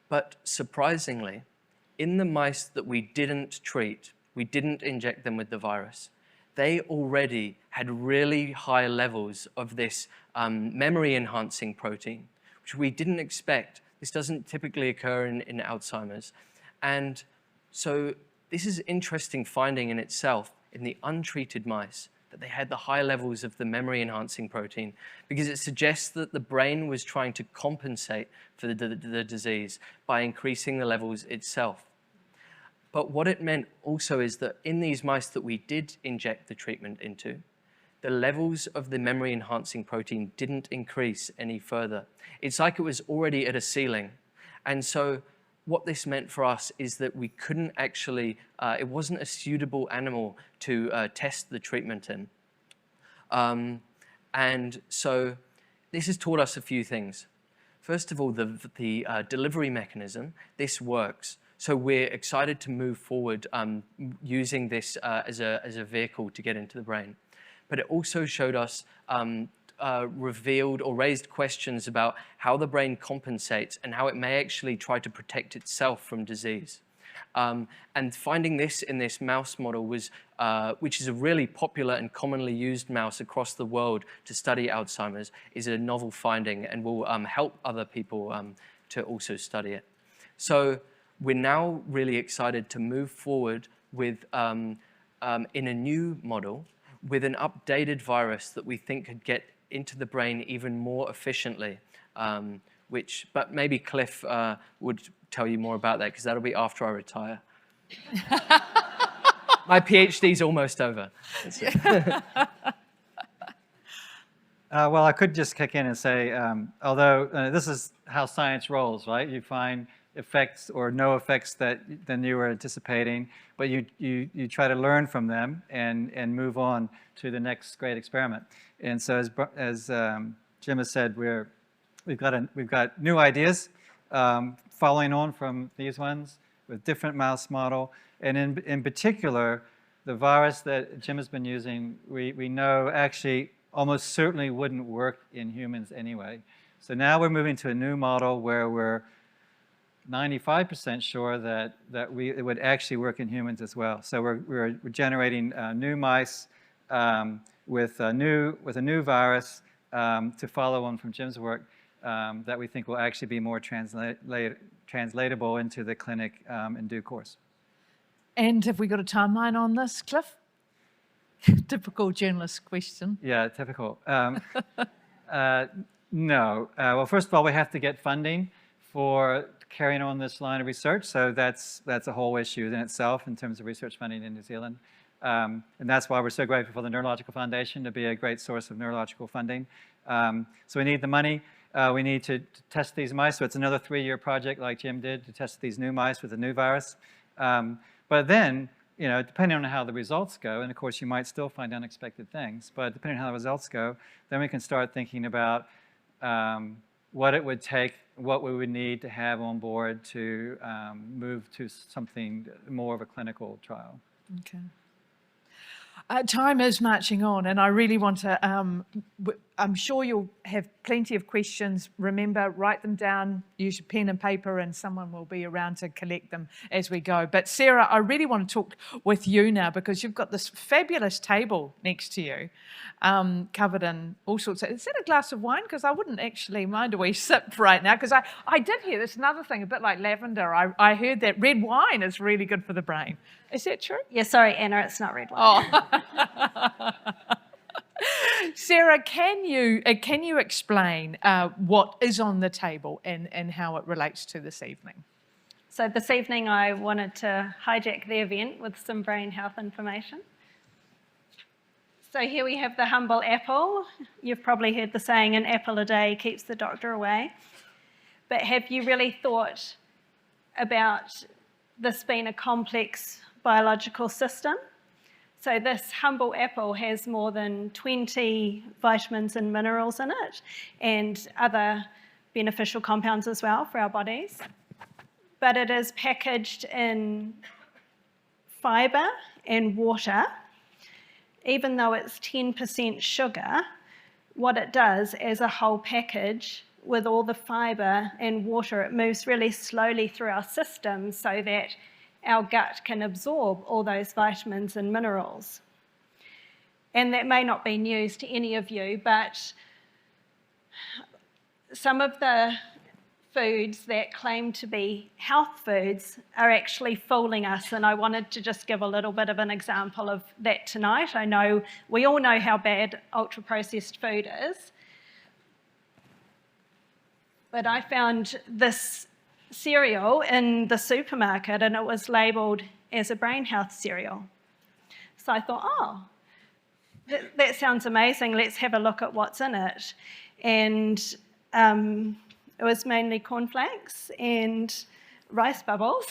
But surprisingly, in the mice that we didn't treat, we didn't inject them with the virus, they already had really high levels of this memory-enhancing protein, which we didn't expect. This doesn't typically occur in Alzheimer's. And so this is an interesting finding in itself in the untreated mice, that they had the high levels of the memory-enhancing protein, because it suggests that the brain was trying to compensate for the disease by increasing the levels itself. But what it meant also is that in these mice that we did inject the treatment into, the levels of the memory-enhancing protein didn't increase any further. It's like it was already at a ceiling. And so what this meant for us is that we couldn't actually, it wasn't a suitable animal to test the treatment in. And so this has taught us a few things. First of all, the delivery mechanism, this works. So we're excited to move forward using this as a vehicle to get into the brain. But it also showed us revealed or raised questions about how the brain compensates and how it may actually try to protect itself from disease. And finding this in this mouse model was, which is a really popular and commonly used mouse across the world to study Alzheimer's, is a novel finding and will help other people to also study it. So we're now really excited to move forward with, in a new model, with an updated virus that we think could get into the brain even more efficiently, but maybe Cliff would tell you more about that, because that'll be after I retire. My PhD's almost over. That's it. Well, I could just kick in and say, although this is how science rolls, right? You find effects or no effects than you were anticipating, but you try to learn from them and move on to the next great experiment. And so, as Jim has said, we've got new ideas following on from these ones with different mouse model, and in particular, the virus that Jim has been using, we know actually almost certainly wouldn't work in humans anyway. So now we're moving to a new model where we're 95% sure that it would actually work in humans as well. So we're generating new mice with a new virus to follow on from Jim's work that we think will actually be more translatable into the clinic in due course. And have we got a timeline on this, Cliff? Typical journalist question. Yeah, typical. No. Well, first of all, we have to get funding for carrying on this line of research, so that's a whole issue in itself in terms of research funding in New Zealand. And that's why we're so grateful for the Neurological Foundation to be a great source of neurological funding. So we need the money. We need to test these mice, so it's another 3-year project like Jim did to test these new mice with a new virus. But then, depending on how the results go, and of course you might still find unexpected things, but depending on how the results go, then we can start thinking about what it would take, what we would need to have on board to move to something more of a clinical trial. Okay. Time is marching on, and I really want to, I'm sure you'll have plenty of questions. Remember, write them down, use your pen and paper, and someone will be around to collect them as we go. But Sarah, I really want to talk with you now, because you've got this fabulous table next to you, covered in all sorts of, is that a glass of wine? Because I wouldn't actually mind a wee sip right now, because I did hear this another thing, a bit like lavender. I heard that red wine is really good for the brain. Is that true? Yeah, sorry, Anna, it's not red wine. Oh. Sarah, can you explain what is on the table and how it relates to this evening? So this evening I wanted to hijack the event with some brain health information. So here we have the humble apple. You've probably heard the saying, an apple a day keeps the doctor away. But have you really thought about this being a complex biological system? So this humble apple has more than 20 vitamins and minerals in it, and other beneficial compounds as well for our bodies. But it is packaged in fibre and water. Even though it's 10% sugar, what it does as a whole package with all the fibre and water, it moves really slowly through our system so that our gut can absorb all those vitamins and minerals. And that may not be news to any of you, but some of the foods that claim to be health foods are actually fooling us, and I wanted to just give a little bit of an example of that tonight. I know we all know how bad ultra-processed food is, but I found this cereal in the supermarket and it was labelled as a brain health cereal. So I thought, oh, that sounds amazing, let's have a look at what's in it. And it was mainly cornflakes and rice bubbles.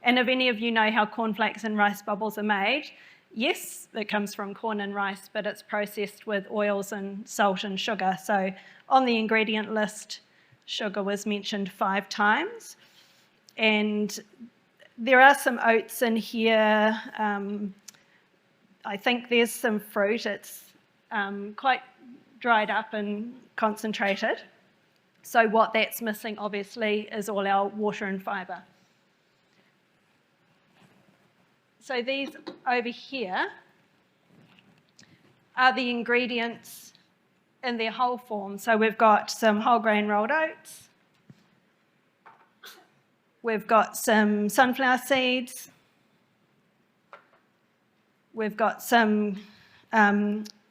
And if any of you know how cornflakes and rice bubbles are made, yes, it comes from corn and rice, but it's processed with oils and salt and sugar. So on the ingredient list, sugar was mentioned 5 times. And there are some oats in here. I think there's some fruit. It's quite dried up and concentrated. So what that's missing, obviously, is all our water and fibre. So these over here are the ingredients in their whole form. So we've got some whole grain rolled oats. We've got some sunflower seeds. We've got some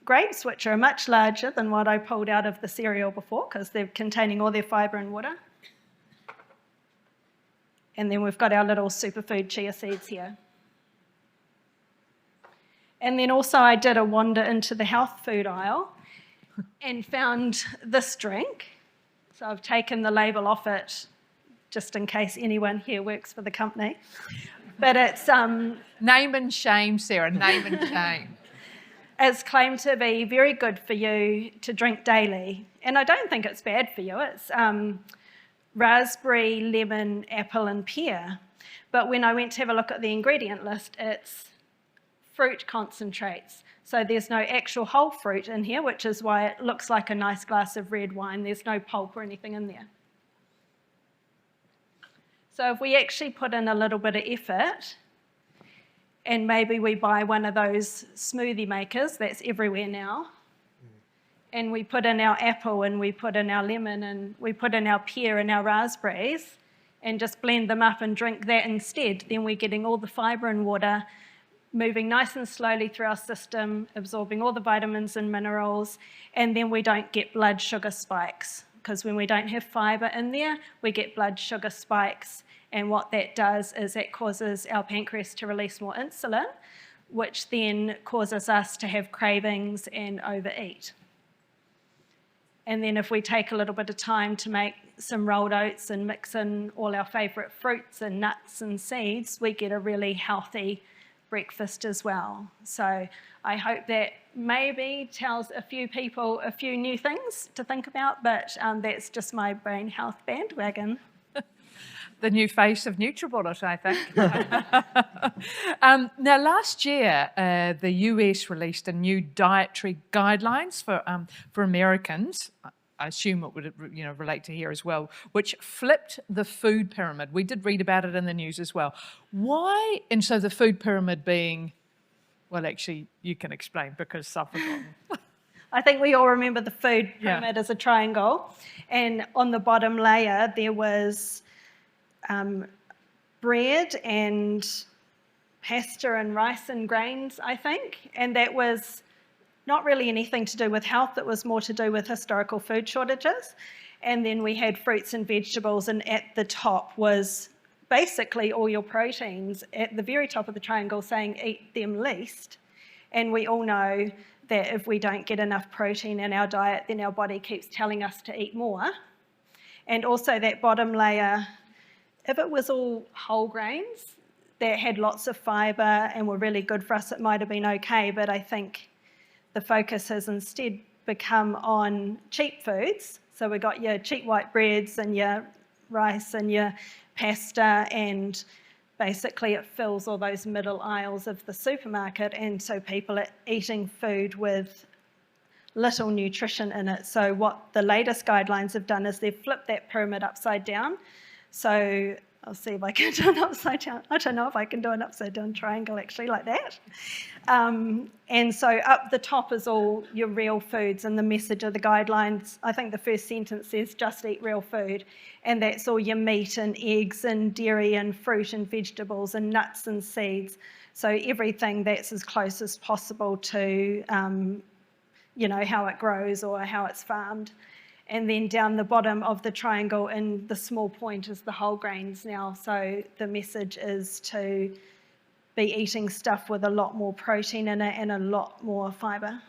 grapes, which are much larger than what I pulled out of the cereal before because they're containing all their fibre and water. And then we've got our little superfood chia seeds here. And then also I did a wander into the health food aisle and found this drink. So I've taken the label off it just in case anyone here works for the company. But it's... Name and shame, Sarah, name and shame. It's claimed to be very good for you to drink daily. And I don't think it's bad for you. It's raspberry, lemon, apple and pear. But when I went to have a look at the ingredient list, it's fruit concentrates. So there's no actual whole fruit in here, which is why it looks like a nice glass of red wine. There's no pulp or anything in there. So if we actually put in a little bit of effort, and maybe we buy one of those smoothie makers that's everywhere now, and we put in our apple and we put in our lemon and we put in our pear and our raspberries and just blend them up and drink that instead, then we're getting all the fibre and water moving nice and slowly through our system, absorbing all the vitamins and minerals, and then we don't get blood sugar spikes. Because when we don't have fibre in there, we get blood sugar spikes. And what that does is it causes our pancreas to release more insulin, which then causes us to have cravings and overeat. And then if we take a little bit of time to make some rolled oats and mix in all our favourite fruits and nuts and seeds, we get a really healthy breakfast as well. So I hope that maybe tells a few people a few new things to think about, but that's just my brain health bandwagon. the new face of NutriBullet, I think. Now, last year, the US released a new dietary guidelines for Americans. I assume it would relate to here as well, which flipped the food pyramid. We did read about it in the news as well. Why? And so the food pyramid being, well, actually, you can explain because I've forgotten. I think we all remember the food pyramid as a triangle, and on the bottom layer there was bread and pasta and rice and grains, I think, and that was not really anything to do with health, it was more to do with historical food shortages. And then we had fruits and vegetables, and at the top was basically all your proteins at the very top of the triangle saying eat them least. And we all know that if we don't get enough protein in our diet, then our body keeps telling us to eat more. And also that bottom layer, if it was all whole grains that had lots of fibre and were really good for us, it might have been okay, but I think the focus has instead become on cheap foods. So we've got your cheap white breads and your rice and your pasta, and basically it fills all those middle aisles of the supermarket, and so people are eating food with little nutrition in it. So what the latest guidelines have done is they've flipped that pyramid upside down. So I'll see if I can do an upside down. I don't know if I can do an upside down triangle actually like that. And so up the top is all your real foods, and the message of the guidelines, I think the first sentence says just eat real food, and that's all your meat and eggs and dairy and fruit and vegetables and nuts and seeds. So everything that's as close as possible to how it grows or how it's farmed. And then down the bottom of the triangle in the small point is the whole grains now. So the message is to be eating stuff with a lot more protein in it and a lot more fibre.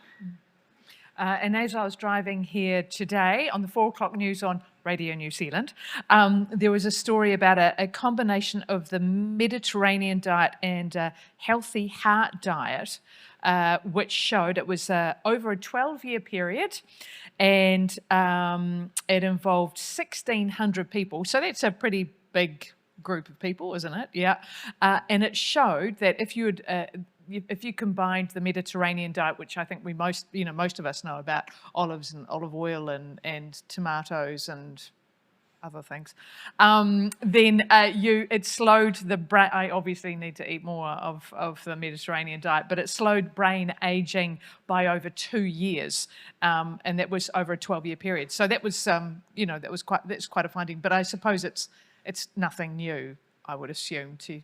And as I was driving here today on the 4 o'clock news on Radio New Zealand, there was a story about a combination of the Mediterranean diet and a healthy heart diet, which showed it was over a 12-year period, and it involved 1,600 people. So that's a pretty big group of people, isn't it? Yeah. And it showed that if you combined the Mediterranean diet, which I think we most of us know about, olives and olive oil and tomatoes and other things, then it slowed the brain. I obviously need to eat more of the Mediterranean diet, but it slowed brain aging by over 2 years, and that was over a 12-year period. So that was that's quite a finding. But I suppose it's nothing new, I would assume, to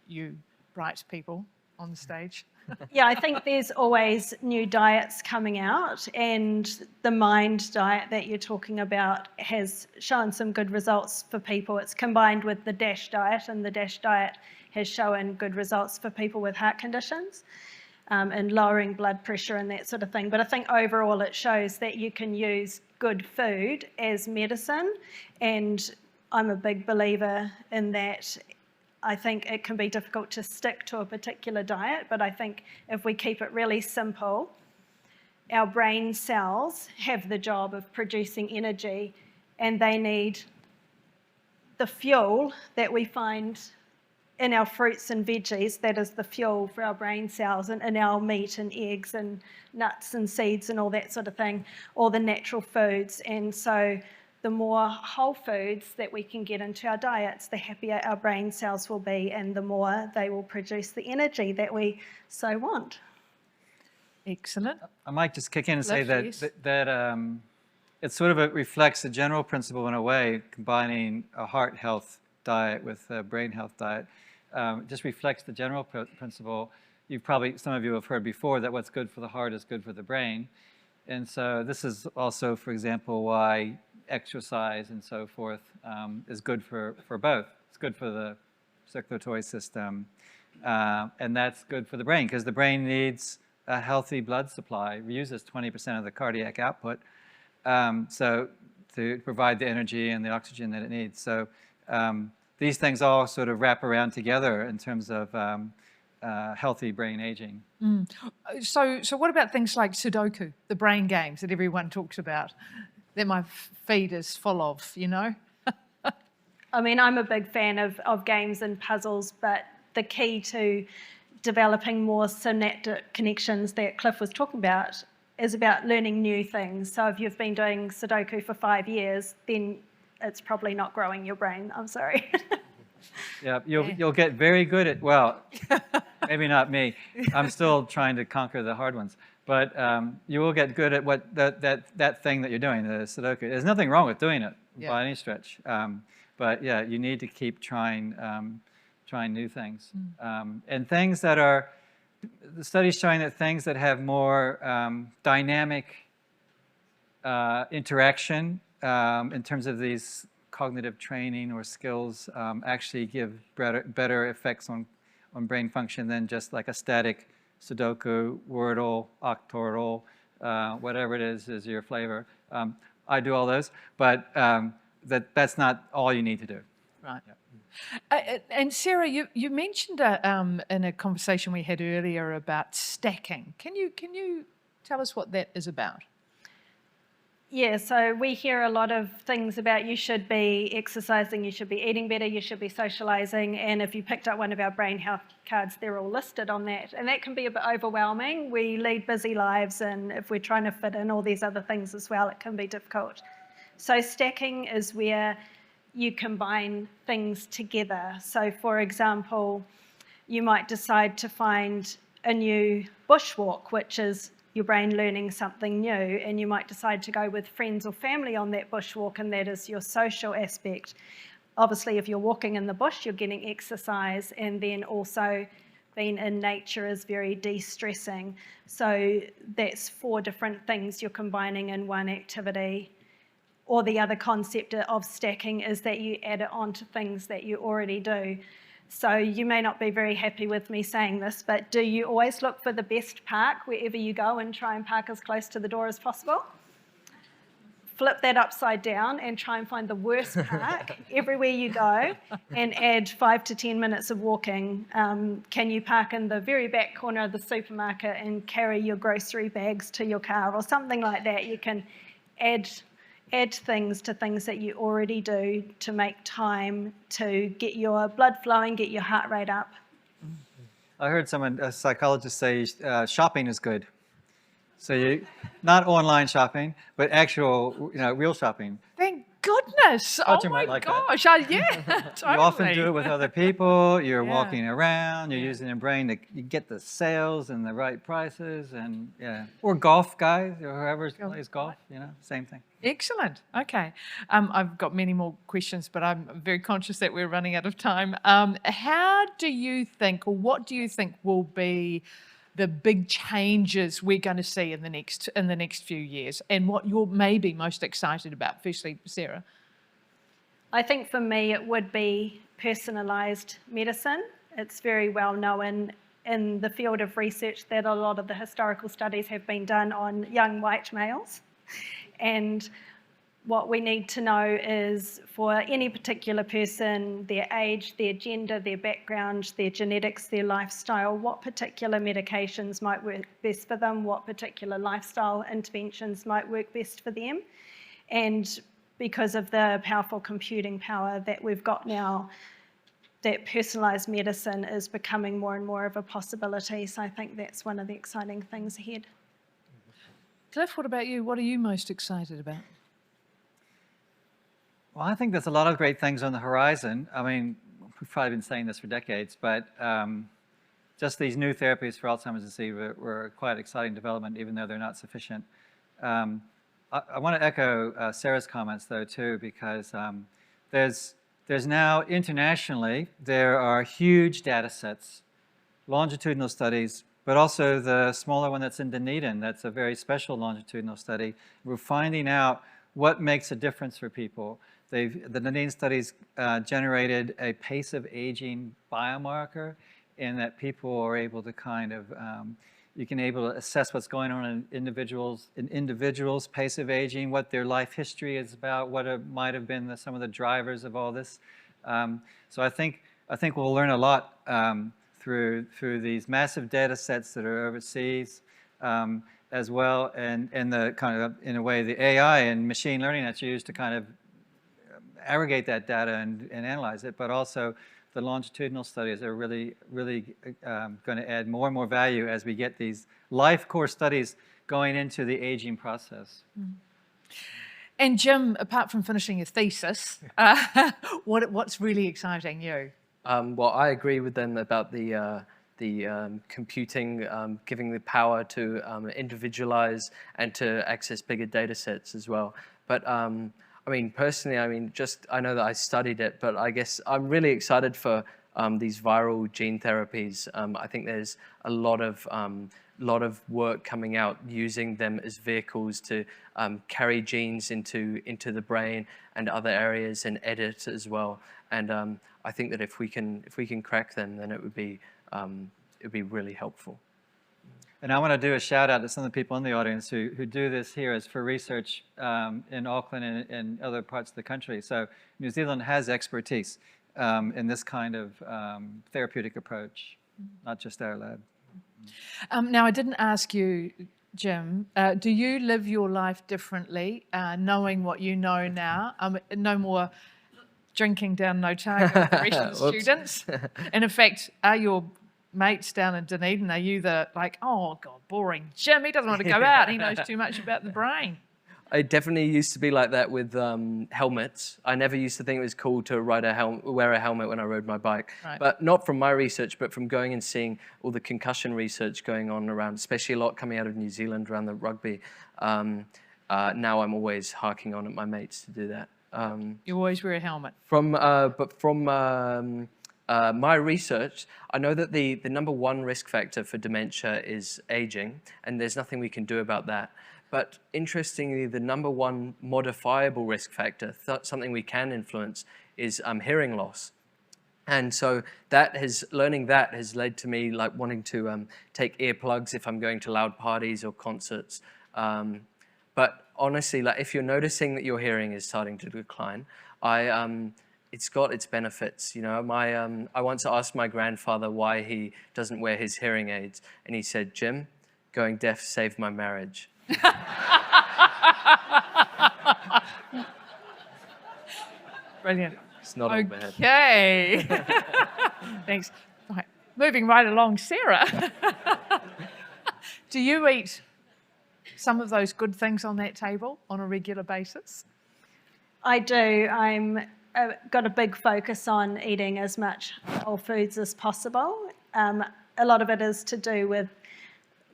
you bright people on the stage. Yeah, I think there's always new diets coming out, and the MIND diet that you're talking about has shown some good results for people. It's combined with the DASH diet, and the DASH diet has shown good results for people with heart conditions and lowering blood pressure and that sort of thing. But I think overall it shows that you can use good food as medicine, and I'm a big believer in that. I think it can be difficult to stick to a particular diet, but I think if we keep it really simple, our brain cells have the job of producing energy, and they need the fuel that we find in our fruits and veggies. That is the fuel for our brain cells, and in our meat and eggs and nuts and seeds and all that sort of thing, all the natural foods. And so the more whole foods that we can get into our diets, the happier our brain cells will be, and the more they will produce the energy that we so want. Excellent. I might just kick in and say that it sort of reflects a general principle in a way, combining a heart health diet with a brain health diet. It just reflects the general principle. Some of you have heard before that what's good for the heart is good for the brain. And so this is also, for example, why exercise and so forth is good for both. It's good for the circulatory system, and that's good for the brain, because the brain needs a healthy blood supply. It uses 20% of the cardiac output, so to provide the energy and the oxygen that it needs. So these things all sort of wrap around together in terms of healthy brain aging. So what about things like Sudoku, the brain games that everyone talks about, that my feed is full of, I mean, I'm a big fan of games and puzzles, but the key to developing more synaptic connections that Cliff was talking about is about learning new things. So if you've been doing Sudoku for 5 years, then it's probably not growing your brain. I'm sorry. Yeah, you'll get very good at, well, maybe not me. I'm still trying to conquer the hard ones. But you will get good at what that thing that you're doing, the Sudoku. There's nothing wrong with doing it by any stretch. But yeah, you need to keep trying new things. And things that are, the studies showing that things that have more dynamic interaction in terms of these cognitive training or skills actually give better effects on brain function than just like a static Sudoku, Wordle, Octordle, whatever it is your flavor. I do all those, but that's not all you need to do. Right. Yeah. And Sarah, you mentioned in a conversation we had earlier about stacking. Can you tell us what that is about? Yeah, so we hear a lot of things about you should be exercising, you should be eating better, you should be socialising, and if you picked up one of our brain health cards, they're all listed on that. And that can be a bit overwhelming. We lead busy lives, and if we're trying to fit in all these other things as well, it can be difficult. So stacking is where you combine things together. So for example, you might decide to find a new bushwalk, which is your brain learning something new, and you might decide to go with friends or family on that bushwalk, and that is your social aspect. Obviously, if you're walking in the bush, you're getting exercise, and then also being in nature is very de-stressing. So that's 4 different things you're combining in one activity. Or the other concept of stacking is that you add it on to things that you already do. So you may not be very happy with me saying this, but do you always look for the best park wherever you go and try and park as close to the door as possible? Flip that upside down and try and find the worst park everywhere you go and add 5 to 10 minutes of walking. Can you park in the very back corner of the supermarket and carry your grocery bags to your car or something like that? You can add things to things that you already do to make time to get your blood flowing, get your heart rate up. I heard a psychologist say shopping is good. So not online shopping, but actual, real shopping. Thank goodness! Oh my gosh! Yeah, totally. You often do it with other people. You're walking around. You're using your brain to get the sales and the right prices, and or golf guys or whoever plays golf. Same thing. Excellent. Okay. I've got many more questions, but I'm very conscious that we're running out of time. How do you think, or what do you think will be the big changes we're going to see in the next few years, and what you're maybe most excited about? Firstly, Sarah. I think for me it would be personalised medicine. It's very well known in the field of research that a lot of the historical studies have been done on young white males. And what we need to know is for any particular person, their age, their gender, their background, their genetics, their lifestyle, what particular medications might work best for them, what particular lifestyle interventions might work best for them. And because of the powerful computing power that we've got now, that personalised medicine is becoming more and more of a possibility. So I think that's one of the exciting things ahead. Cliff, what about you? What are you most excited about? Well, I think there's a lot of great things on the horizon. I mean, we've probably been saying this for decades, but just these new therapies for Alzheimer's disease were quite exciting development, even though they're not sufficient. I want to echo Sarah's comments, though, too, because there's now internationally, there are huge data sets, longitudinal studies, but also the smaller one that's in Dunedin, that's a very special longitudinal study. We're finding out what makes a difference for people. The Dunedin studies generated a pace of aging biomarker, in that people are able to kind of, you can able to assess what's going on in individuals' pace of aging, what their life history is about, what might have been some of the drivers of all this. So I think we'll learn a lot through these massive data sets that are overseas, as well, and the kind of, in a way, the AI and machine learning that's used to kind of aggregate that data and analyze it, but also the longitudinal studies are really going to add more and more value as we get these life course studies going into the aging process. And Jim, apart from finishing your thesis, what's really exciting you? Well, I agree with them about the computing, giving the power to individualize and to access bigger data sets as well. But I mean, personally, I know that I studied it, but I guess I'm really excited for these viral gene therapies. I think there's a lot of work coming out using them as vehicles to carry genes into the brain and other areas and edit as well. And I think that if we can crack them, then it would be really helpful. And I want to do a shout out to some of the people in the audience who do this here as for research in Auckland and other parts of the country. So New Zealand has expertise in this kind of therapeutic approach, not just our lab. Now, I didn't ask you, Jim, do you live your life differently, knowing what you know now? No more drinking down no target with the rest of the students. And in fact, are your mates down in Dunedin, are you oh God, boring Jim, he doesn't want to go out, he knows too much about the brain? I definitely used to be like that with helmets. I never used to think it was cool to wear a helmet when I rode my bike. Right. But not from my research, but from going and seeing all the concussion research going on around, especially a lot coming out of New Zealand around the rugby. Now I'm always harking on at my mates to do that. You always wear a helmet. From my research, I know that the number one risk factor for dementia is aging, and there's nothing we can do about that. But interestingly, the number one modifiable risk factor, something we can influence, is hearing loss. And so learning that has led to me wanting to take earplugs if I'm going to loud parties or concerts. But honestly, if you're noticing that your hearing is starting to decline, it's got its benefits. You know, I once asked my grandfather why he doesn't wear his hearing aids, and he said, "Jim, going deaf saved my marriage." Brilliant. It's not all bad. Okay. Thanks. Right. Moving right along, Sarah. Do you eat some of those good things on that table on a regular basis? I do. I'm got a big focus on eating as much whole foods as possible. A lot of it is to do with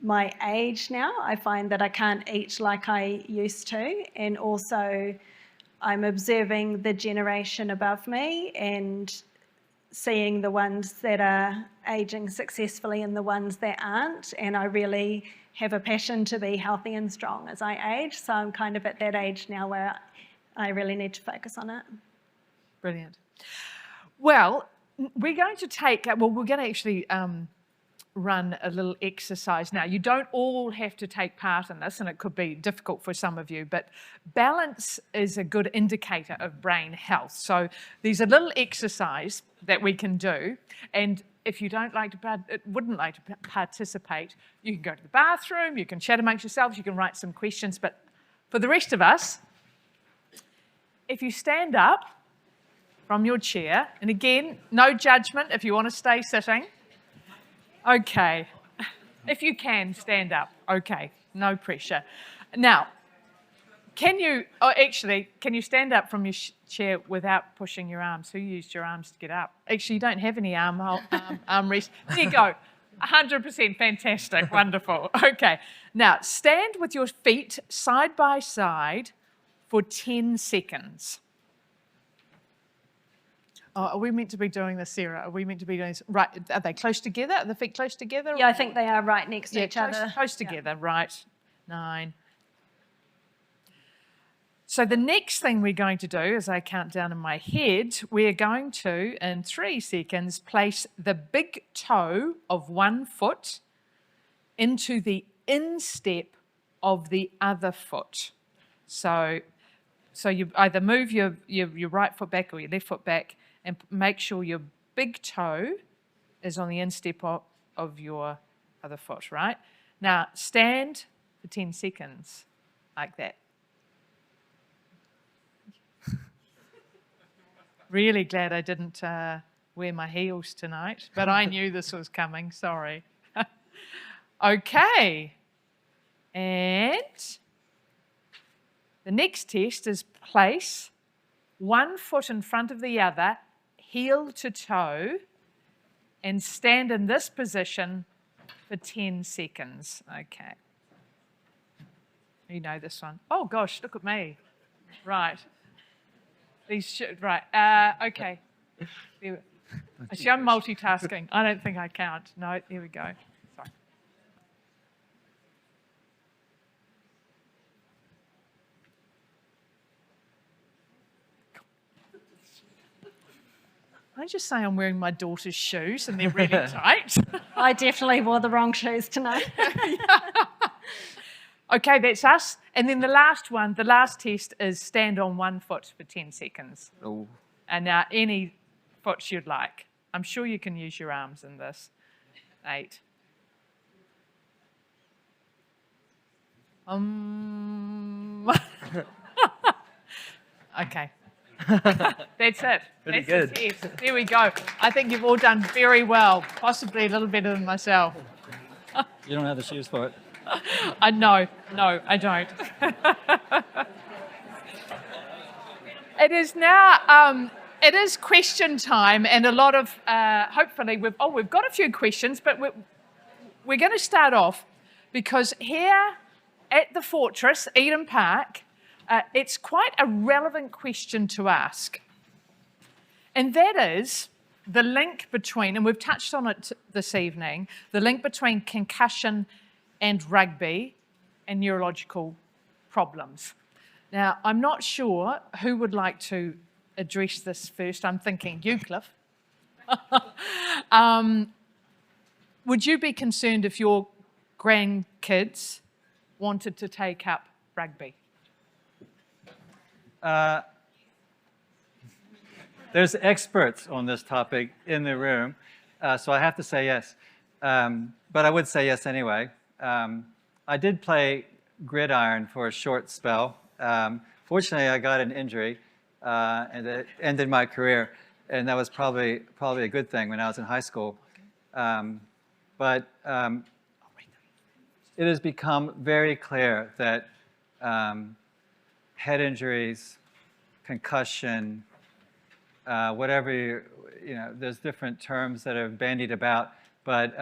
my age now. I find that I can't eat like I used to, and also I'm observing the generation above me and seeing the ones that are aging successfully and the ones that aren't, and I really have a passion to be healthy and strong as I age, so I'm kind of at that age now where I really need to focus on it. Brilliant. Well, we're going to actually run a little exercise now. You don't all have to take part in this, and it could be difficult for some of you, but balance is a good indicator of brain health. So there's a little exercise that we can do, and if you wouldn't like to participate, you can go to the bathroom, you can chat amongst yourselves, you can write some questions, but for the rest of us, if you stand up from your chair, and again, no judgment if you want to stay sitting. Okay, if you can, stand up. Okay, no pressure. Now, can you stand up from your chair without pushing your arms? Who used your arms to get up? Actually, you don't have any arm rest. There you go. 100% fantastic, wonderful. Okay, now stand with your feet side by side for 10 seconds. Oh, are we meant to be doing this, Sarah? Are we meant to be doing this? Right, are they close together? Are the feet close together? Yeah, I think they are right next to each other. Close together, right. 9. So the next thing we're going to do, as I count down in my head, we're going to, in 3 seconds, place the big toe of one foot into the instep of the other foot. So you either move your right foot back or your left foot back, and make sure your big toe is on the instep of your other foot, right? Now, stand for 10 seconds like that. Really glad I didn't wear my heels tonight, but I knew this was coming, sorry. Okay. And the next test is place one foot in front of the other, heel to toe, and stand in this position for 10 seconds. Okay. You know this one. Oh gosh, look at me. Right. Right. Okay. Actually, I'm multitasking. I don't think I count. No, here we go. Sorry. I just say I'm wearing my daughter's shoes and they're really tight. I definitely wore the wrong shoes tonight. Okay, that's us. And then the last one, the last test is stand on one foot for 10 seconds. Oh. And any foot you'd like. I'm sure you can use your arms in this. 8. Okay. That's it. Pretty That's good. the test. There we go. I think you've all done very well, possibly a little better than myself. You don't have the shoes for it. No, I don't. It is now, it is question time, and a lot of, hopefully, we've got a few questions, but we're going to start off because here at the Fortress, Eden Park, it's quite a relevant question to ask. And that is the link between, and we've touched on it this evening, the link between concussion and rugby and neurological problems. Now, I'm not sure who would like to address this first. I'm thinking you, Cliff. Would you be concerned if your grandkids wanted to take up rugby? There's experts on this topic in the room, so I have to say yes. But I would say yes anyway. I did play gridiron for a short spell. Fortunately, I got an injury, and it ended my career, and that was probably a good thing when I was in high school. But it has become very clear that head injuries, concussion, whatever, there's different terms that are bandied about, but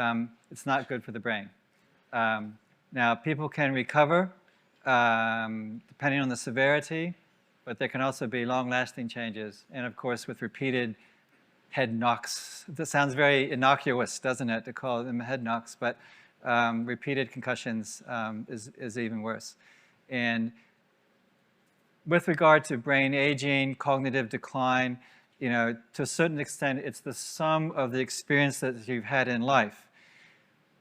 it's not good for the brain. Now, people can recover depending on the severity, but there can also be long-lasting changes. And of course, with repeated head knocks, that sounds very innocuous, doesn't it, to call them head knocks, but repeated concussions is even worse. And with regard to brain aging, cognitive decline, to a certain extent, it's the sum of the experience that you've had in life,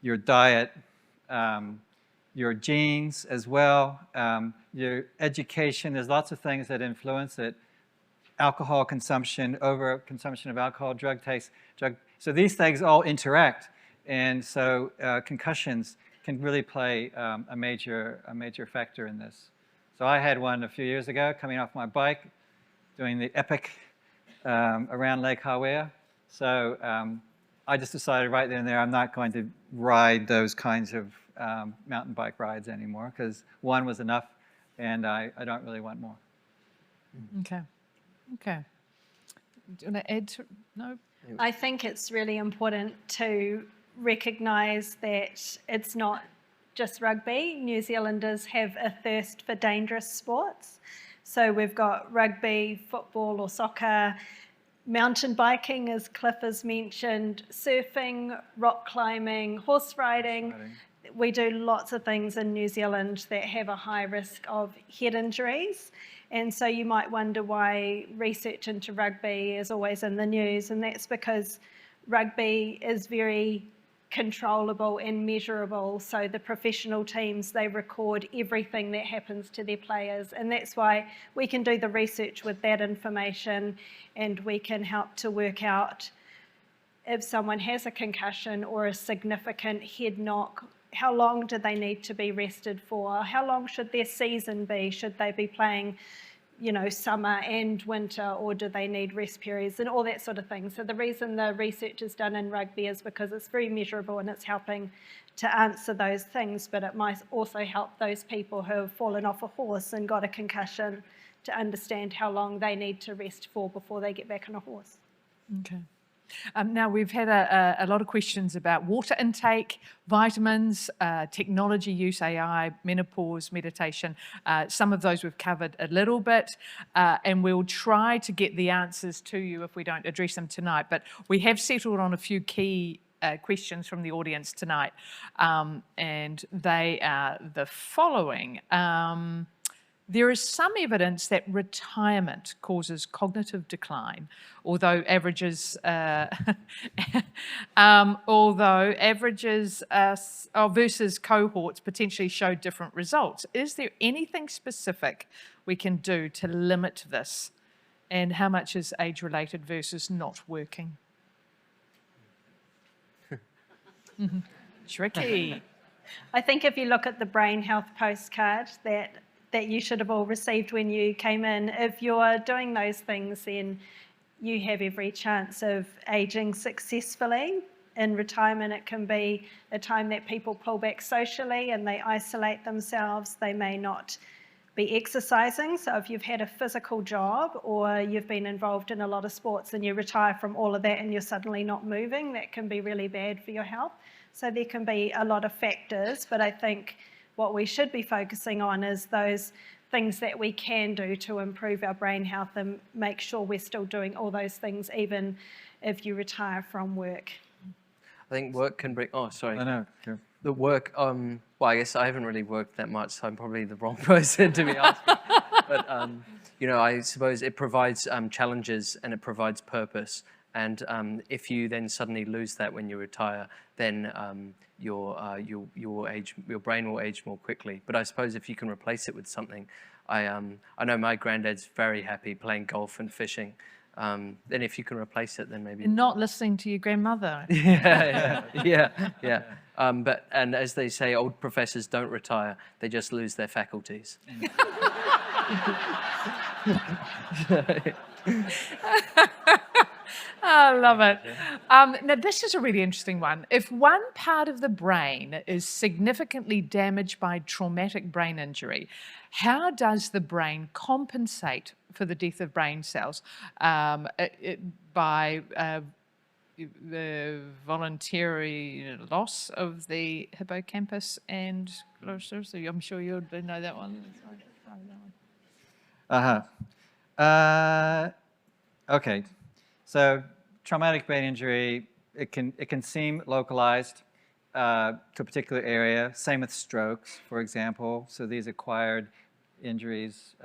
your diet, your genes as well, your education. There's lots of things that influence it. Alcohol consumption, overconsumption of alcohol, drug takes. So these things all interact, and so concussions can really play a major factor in this. So I had one a few years ago, coming off my bike, doing the epic around Lake Hawea. So I just decided right then and there I'm not going to ride those kinds of mountain bike rides anymore, because one was enough, and I don't really want more. Okay. Do you want to add to? No? I think it's really important to recognise that it's not just rugby. New Zealanders have a thirst for dangerous sports. So we've got rugby, football or soccer, mountain biking, as Cliff has mentioned, surfing, rock climbing, horse riding. We do lots of things in New Zealand that have a high risk of head injuries. And so you might wonder why research into rugby is always in the news, and that's because rugby is very controllable and measurable. So the professional teams, they record everything that happens to their players, and that's why we can do the research with that information, and we can help to work out if someone has a concussion or a significant head knock, how long do they need to be rested for? How long should their season be? Should they be playing summer and winter, or do they need rest periods and all that sort of thing. So the reason the research is done in rugby is because it's very measurable and it's helping to answer those things, but it might also help those people who have fallen off a horse and got a concussion to understand how long they need to rest for before they get back on a horse. Okay. Now, we've had a lot of questions about water intake, vitamins, technology use, AI, menopause, meditation. Some of those we've covered a little bit, and we'll try to get the answers to you if we don't address them tonight. But we have settled on a few key questions from the audience tonight, and they are the following. There is some evidence that retirement causes cognitive decline, although averages versus cohorts potentially show different results. Is there anything specific we can do to limit this? And how much is age-related versus not working? Tricky. I think if you look at the brain health postcard that you should have all received when you came in, if you're doing those things, then you have every chance of aging successfully. In retirement, it can be a time that people pull back socially and they isolate themselves. They may not be exercising. So if you've had a physical job or you've been involved in a lot of sports and you retire from all of that and you're suddenly not moving, that can be really bad for your health. So there can be a lot of factors, but I think what we should be focusing on is those things that we can do to improve our brain health and make sure we're still doing all those things even if you retire from work. I think work can bring, oh, sorry. I know, sure. The work, well, I guess I haven't really worked that much, so I'm probably the wrong person to be asking. But, I suppose it provides challenges and it provides purpose. And if you then suddenly lose that when you retire, then your brain will age more quickly. But I suppose if you can replace it with something, I know my granddad's very happy playing golf and fishing. Then if you can replace it, then maybe Not listening to your grandmother. yeah. And as they say, old professors don't retire; they just lose their faculties. I love it. Now, this is a really interesting one. If one part of the brain is significantly damaged by traumatic brain injury, how does the brain compensate for the death of brain cells by the voluntary loss of the hippocampus and I'm sure you know that one. Okay. So traumatic brain injury, it can seem localized to a particular area. Same with strokes, for example. So these acquired injuries,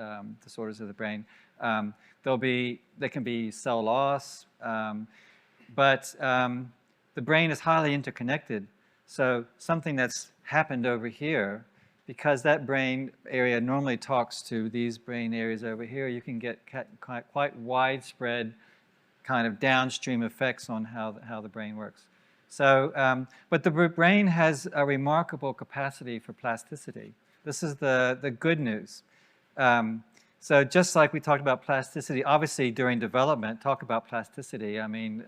disorders of the brain. They can be cell loss, but the brain is highly interconnected. So something that's happened over here, because that brain area normally talks to these brain areas over here, you can get quite widespread kind of downstream effects on how the brain works. So, but the brain has a remarkable capacity for plasticity. This is the good news. So just like we talked about plasticity, obviously during development, talk about plasticity. I mean,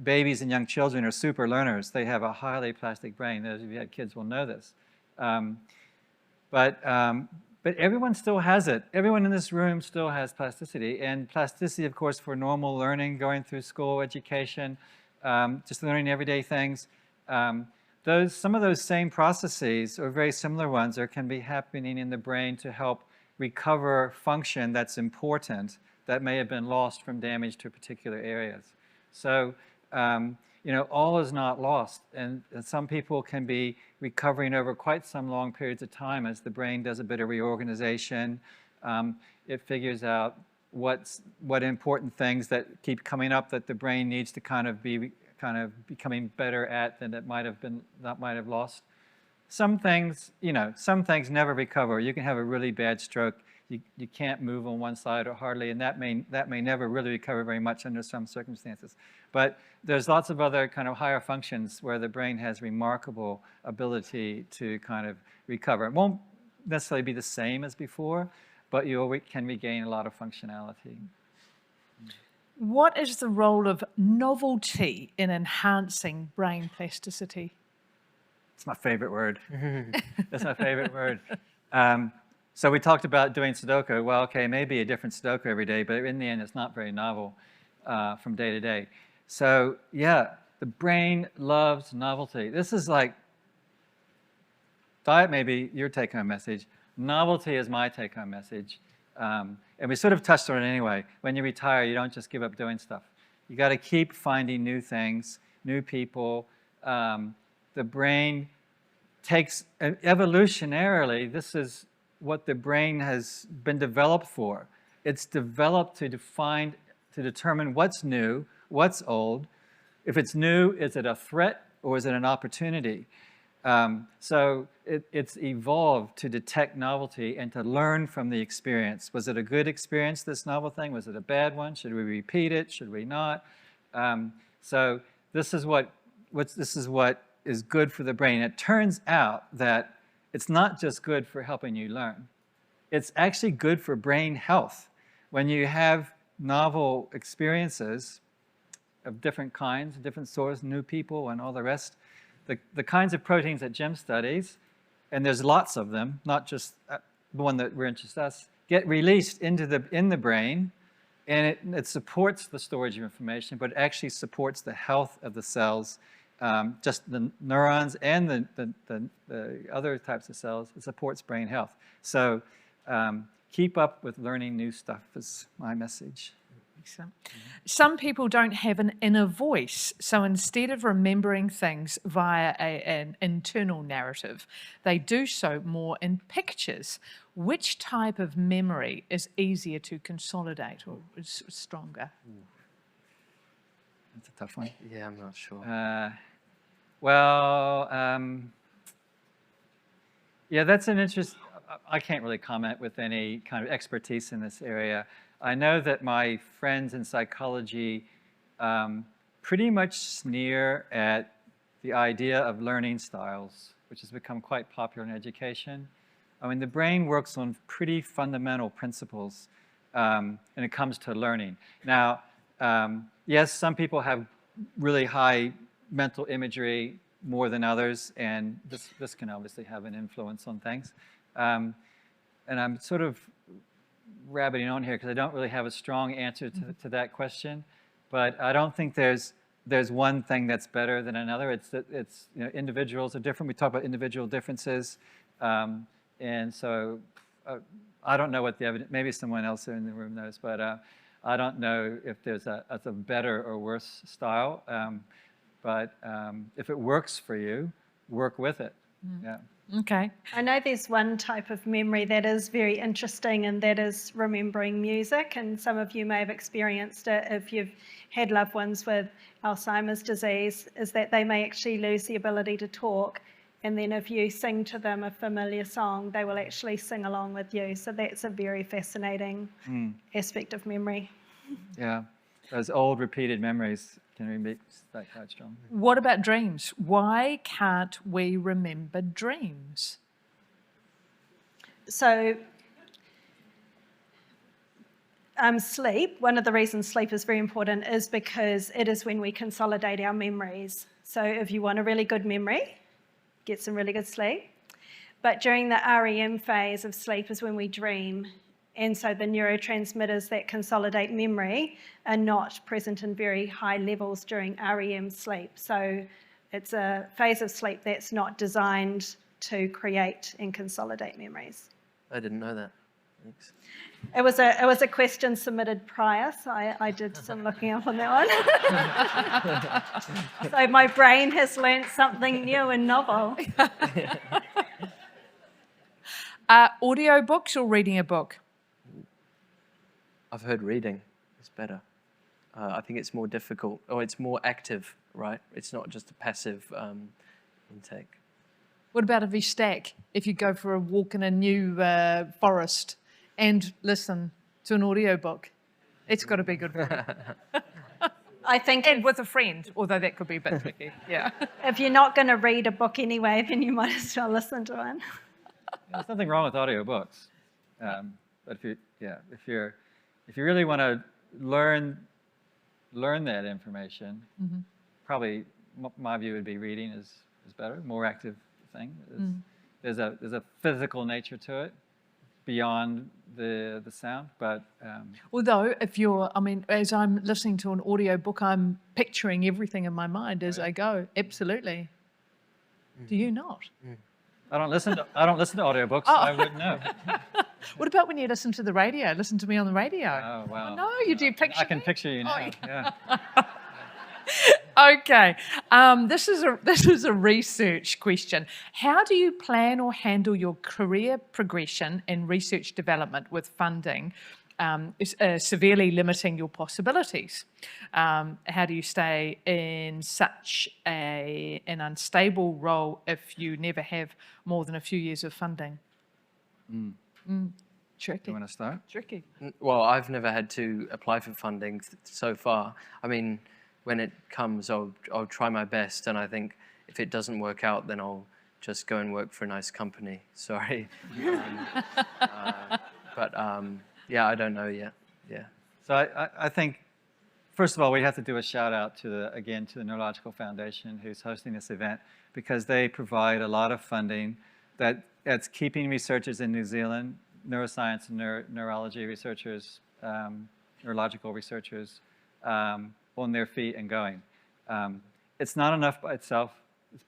babies and young children are super learners. They have a highly plastic brain. Those of you who had kids will know this. But everyone still has it. Everyone in this room still has plasticity. And plasticity, of course, for normal learning, going through school, education, just learning everyday things. Some of those same processes, or very similar ones, can be happening in the brain to help recover function that's important that may have been lost from damage to particular areas. So, all is not lost. And some people can be recovering over quite some long periods of time as the brain does a bit of reorganization. It figures out what important things that keep coming up that the brain needs to be becoming better at than it might have lost. Some things never recover. You can have a really bad stroke. You can't move on one side or hardly, and that may never really recover very much under some circumstances. But there's lots of other kind of higher functions where the brain has remarkable ability to kind of recover. It won't necessarily be the same as before, but you can regain a lot of functionality. What is the role of novelty in enhancing brain plasticity? It's my favorite word. That's my favorite word. So we talked about doing Sudoku. Well, okay, maybe a different Sudoku every day, but in the end, it's not very novel from day to day. So yeah, the brain loves novelty. This is like, diet may be your take-home message. Novelty is my take-home message. And we sort of touched on it anyway. When you retire, you don't just give up doing stuff. You got to keep finding new things, new people. The brain takes, evolutionarily, this is what the brain has been developed for. It's developed to determine what's new, what's old. If it's new, is it a threat or is it an opportunity? So it's evolved to detect novelty and to learn from the experience. Was it a good experience, this novel thing? Was it a bad one? Should we repeat it? Should we not? So this is what is good for the brain. It turns out that it's not just good for helping you learn. It's actually good for brain health. When you have novel experiences of different kinds, different sorts, new people and all the rest, the kinds of proteins that Jim studies, and there's lots of them, not just the one that we're interested in, get released in the brain, and it supports the storage of information, but it actually supports the health of the cells, just the neurons and the other types of cells. It supports brain health. So keep up with learning new stuff is my message. Some people don't have an inner voice, so instead of remembering things via an internal narrative, they do so more in pictures. Which type of memory is easier to consolidate or is stronger? That's a tough one. Yeah, I'm not sure. Yeah, that's an interest. I can't really comment with any kind of expertise in this area. I know that my friends in psychology pretty much sneer at the idea of learning styles, which has become quite popular in education. I mean, the brain works on pretty fundamental principles when it comes to learning. Now, yes, some people have really high mental imagery more than others, and this can obviously have an influence on things. And I'm sort of rabbiting on here because I don't really have a strong answer to that question, but I don't think there's one thing that's better than another. It's you know, individuals are different. We talk about individual differences, and so I don't know what the evidence. Maybe someone else in the room knows, but I don't know if there's a better or worse style. But if it works for you, work with it. Yeah. Okay. I know there's one type of memory that is very interesting, and that is remembering music. And some of you may have experienced it if you've had loved ones with Alzheimer's disease, is that they may actually lose the ability to talk. And then if you sing to them a familiar song, they will actually sing along with you. So that's a very fascinating aspect of memory. Yeah, those old repeated memories can be that quite strong. What about dreams? Why can't we remember dreams? So sleep, one of the reasons sleep is very important is because it is when we consolidate our memories. So if you want a really good memory, get some really good sleep. But during the REM phase of sleep is when we dream. And so the neurotransmitters that consolidate memory are not present in very high levels during REM sleep. So it's a phase of sleep that's not designed to create and consolidate memories. I didn't know that. Thanks. It was a question submitted prior, so I did some looking up on that one. So my brain has learnt something new and novel. Audio books or reading a book? I've heard reading is better. I think it's more difficult, or it's more active, right? It's not just a passive intake. What about if you stack? If you go for a walk in a new forest and listen to an audiobook, it's got to be good. I think And with a friend, although that could be a bit tricky. Yeah. if you're not going to read a book anyway, then you might as well listen to one. There's nothing wrong with audiobooks. But if you really want to learn that information, probably my view would be reading is better, more active thing. There's a physical nature to it beyond the sound, but although as I'm listening to an audio book, I'm picturing everything in my mind as I go. Absolutely. Do you not? I don't listen to audiobooks, so I wouldn't know. What about when you listen to the radio? Listen to me on the radio. Oh wow! No, you do picture. I can me? picture you now. Yeah. Okay, this is a research question. How do you plan or handle your career progression and research development with funding severely limiting your possibilities? How do you stay in such an unstable role if you never have more than a few years of funding? Tricky. You want to start? Tricky. Well, I've never had to apply for funding so far. I mean, when it comes, I'll try my best, and I think if it doesn't work out, then I'll just go and work for a nice company. Sorry. Yeah, I don't know yet. Yeah. So I think, first of all, we have to do a shout out to the Neurological Foundation, who's hosting this event, because they provide a lot of funding that's keeping researchers in New Zealand, neuroscience and neurology researchers, neurological researchers, on their feet and going. It's not enough by itself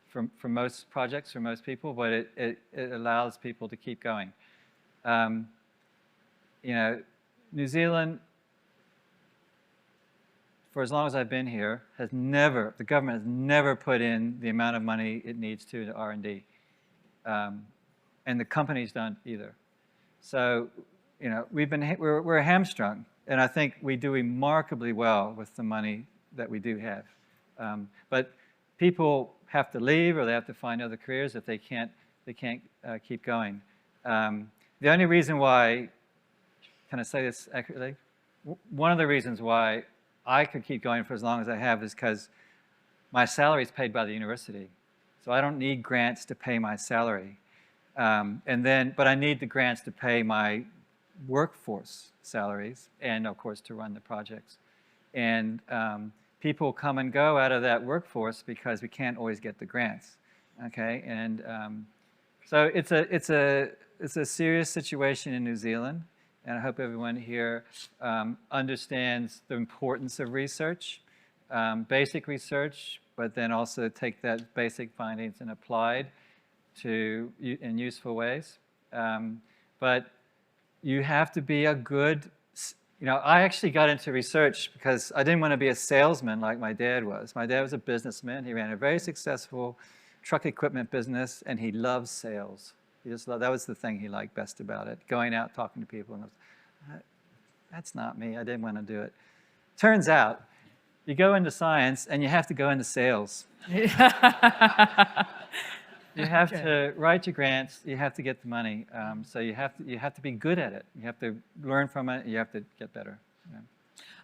for most projects, for most people, but it allows people to keep going. New Zealand, for as long as I've been here, the government has never put in the amount of money it needs to R&D. And the companies don't either. So, we're hamstrung. And I think we do remarkably well with the money that we do have. But people have to leave, or they have to find other careers if they can't keep going. The only reason why, can I say this accurately? One of the reasons why I could keep going for as long as I have is because my salary is paid by the university. So I don't need grants to pay my salary. But I need the grants to pay my workforce salaries and, of course, to run the projects. And people come and go out of that workforce because we can't always get the grants. Okay, and so it's a serious situation in New Zealand, and I hope everyone here understands the importance of research, basic research, but then also take that basic findings and applied in useful ways. But you have to be a good, I actually got into research because I didn't want to be a salesman like my dad was. My dad was a businessman. He ran a very successful truck equipment business, and he loved sales. That was the thing he liked best about it, going out, talking to people. And that's not me. I didn't want to do it. Turns out, you go into science, and you have to go into sales. You have to write your grants. You have to get the money. So you have to be good at it. You have to learn from it. You have to get better. Yeah.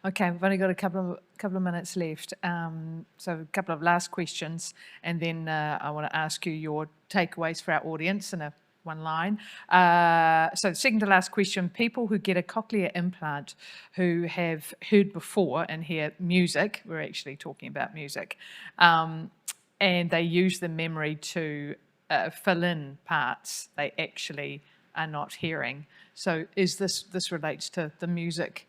Okay, we've only got a couple of minutes left. So a couple of last questions, and then I want to ask you your takeaways for our audience in one line. So second to last question: people who get a cochlear implant who have heard before and hear music. We're actually talking about music. And they use the memory to fill in parts they actually are not hearing. So is this relates to the music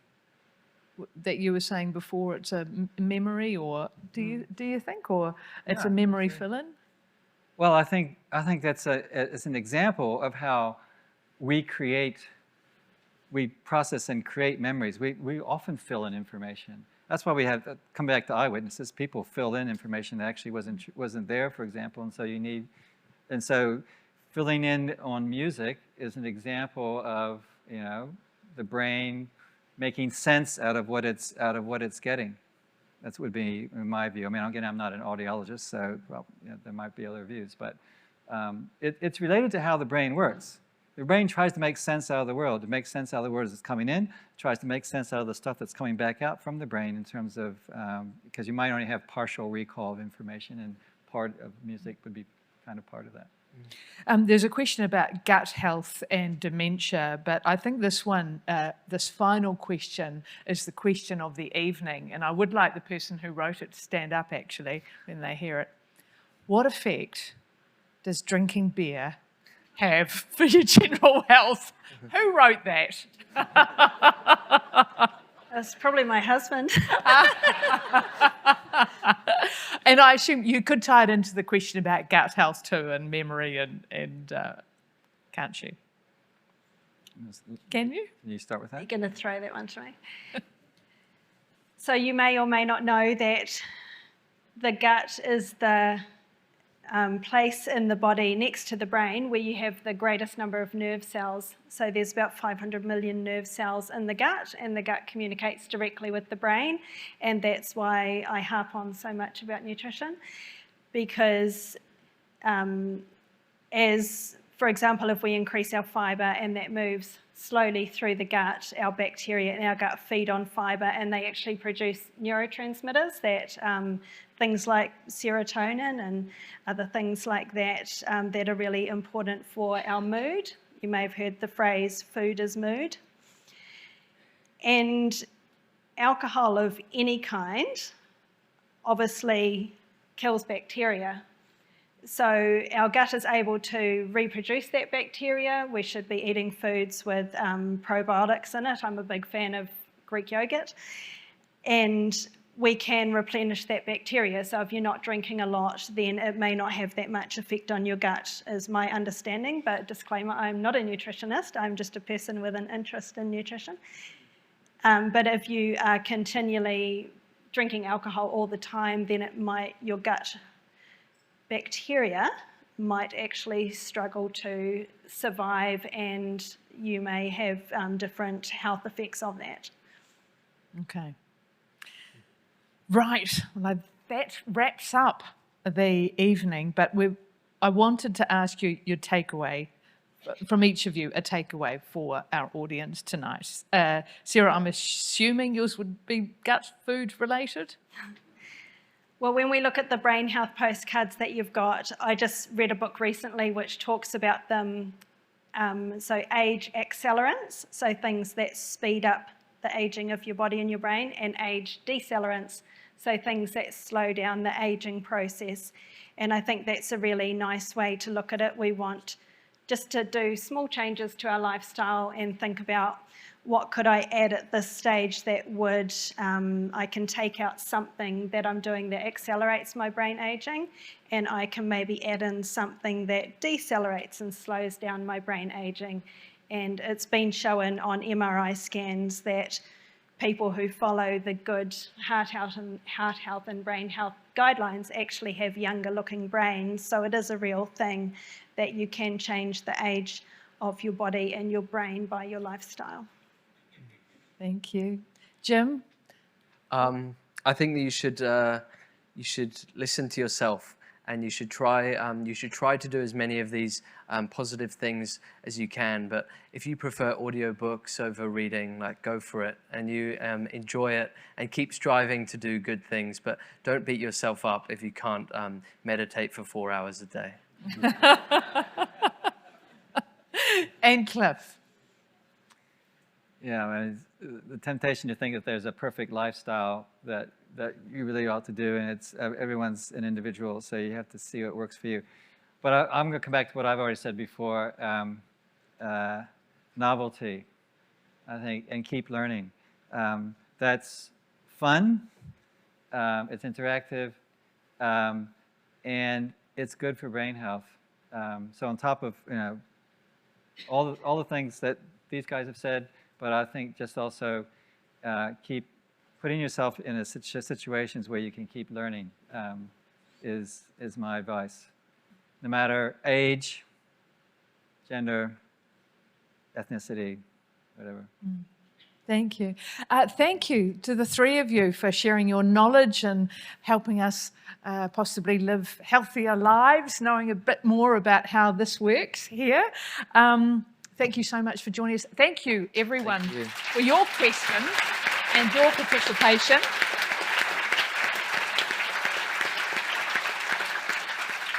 that you were saying before? It's a memory, or do you think, or it's a memory fill-in? Well, I think that's it's an example of how we process and create memories. We often fill in information. That's why we have, come back to eyewitnesses, people fill in information that actually wasn't there, for example, and so filling in on music is an example of, the brain making sense out of what it's getting. That would be, in my view. I mean, again, I'm not an audiologist, so there might be other views, but it's related to how the brain works. The brain tries to make sense out of the world. To make sense out of the world that's coming in, tries to make sense out of the stuff that's coming back out from the brain in terms of, because you might only have partial recall of information, and part of music would be kind of part of that. There's a question about gut health and dementia, but I think this one, this final question is the question of the evening, and I would like the person who wrote it to stand up actually when they hear it. What effect does drinking beer have for your general health? Who wrote that? That's probably my husband. And I assume you could tie it into the question about gut health too, and memory, and can't you? Can you? Can you start with that? You're going to throw that one to me. So you may or may not know that the gut is the place in the body next to the brain where you have the greatest number of nerve cells. So there's about 500 million nerve cells in the gut, and the gut communicates directly with the brain. And that's why I harp on so much about nutrition, because for example, if we increase our fibre and that moves slowly through the gut, our bacteria in our gut feed on fibre, and they actually produce neurotransmitters that things like serotonin and other things like that that are really important for our mood. You may have heard the phrase, food is mood. And alcohol of any kind obviously kills bacteria. So our gut is able to reproduce that bacteria. We should be eating foods with probiotics in it. I'm a big fan of Greek yogurt. And we can replenish that bacteria. So if you're not drinking a lot, then it may not have that much effect on your gut, is my understanding. But disclaimer, I'm not a nutritionist. I'm just a person with an interest in nutrition. But if you are continually drinking alcohol all the time, then your gut bacteria might actually struggle to survive, and you may have different health effects of that. Okay. Right, well, that wraps up the evening, but I wanted to ask you your takeaway, from each of you, a takeaway for our audience tonight. Sarah, I'm assuming yours would be gut food related? Well, when we look at the brain health postcards that you've got, I just read a book recently which talks about them, so age accelerants, so things that speed up the aging of your body and your brain, and age decelerants, so things that slow down the aging process. And I think that's a really nice way to look at it. We want just to do small changes to our lifestyle and think about what could I add at this stage that would, I can take out something that I'm doing that accelerates my brain aging, and I can maybe add in something that decelerates and slows down my brain aging. And it's been shown on MRI scans that people who follow the good heart health and brain health guidelines actually have younger looking brains. So it is a real thing that you can change the age of your body and your brain by your lifestyle. Thank you. Jim? I think that you should listen to yourself, and you should try to do as many of these positive things as you can. But if you prefer audiobooks over reading, like, go for it, and you enjoy it, and keep striving to do good things. But don't beat yourself up if you can't meditate for 4 hours a day. And Cliff? Yeah, I mean, the temptation to think that there's a perfect lifestyle that you really ought to do, and it's everyone's an individual, so you have to see what works for you. But I'm going to come back to what I've already said before, novelty, I think, and keep learning. That's fun, it's interactive, and it's good for brain health. So on top of all the things that these guys have said, but I think just also keep putting yourself in situations where you can keep learning is my advice. No matter age, gender, ethnicity, whatever. Thank you. Thank you to the three of you for sharing your knowledge and helping us possibly live healthier lives, knowing a bit more about how this works here. Thank you so much for joining us. Thank you, everyone, for your questions and your participation.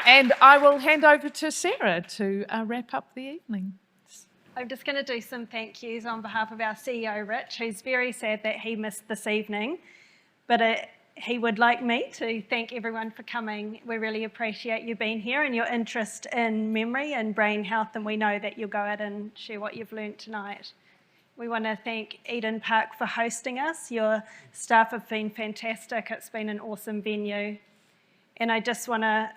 And I will hand over to Sarah to wrap up the evening. I'm just going to do some thank yous on behalf of our CEO, Rich, who's very sad that he missed this evening, but he would like me to thank everyone for coming. We really appreciate you being here and your interest in memory and brain health, and we know that you'll go out and share what you've learned tonight. We want to thank Eden Park for hosting us. Your staff have been fantastic. It's been an awesome venue. And I just want to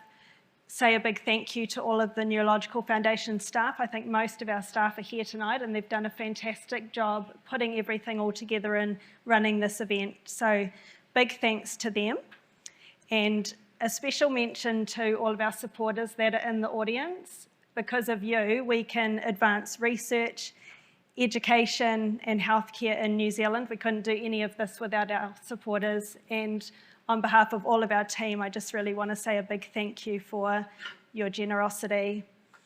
say a big thank you to all of the Neurological Foundation staff. I think most of our staff are here tonight and they've done a fantastic job putting everything all together and running this event. So big thanks to them. And a special mention to all of our supporters that are in the audience. Because of you, we can advance research, education and healthcare in New Zealand. We couldn't do any of this without our supporters. And on behalf of all of our team, I just really want to say a big thank you for your generosity.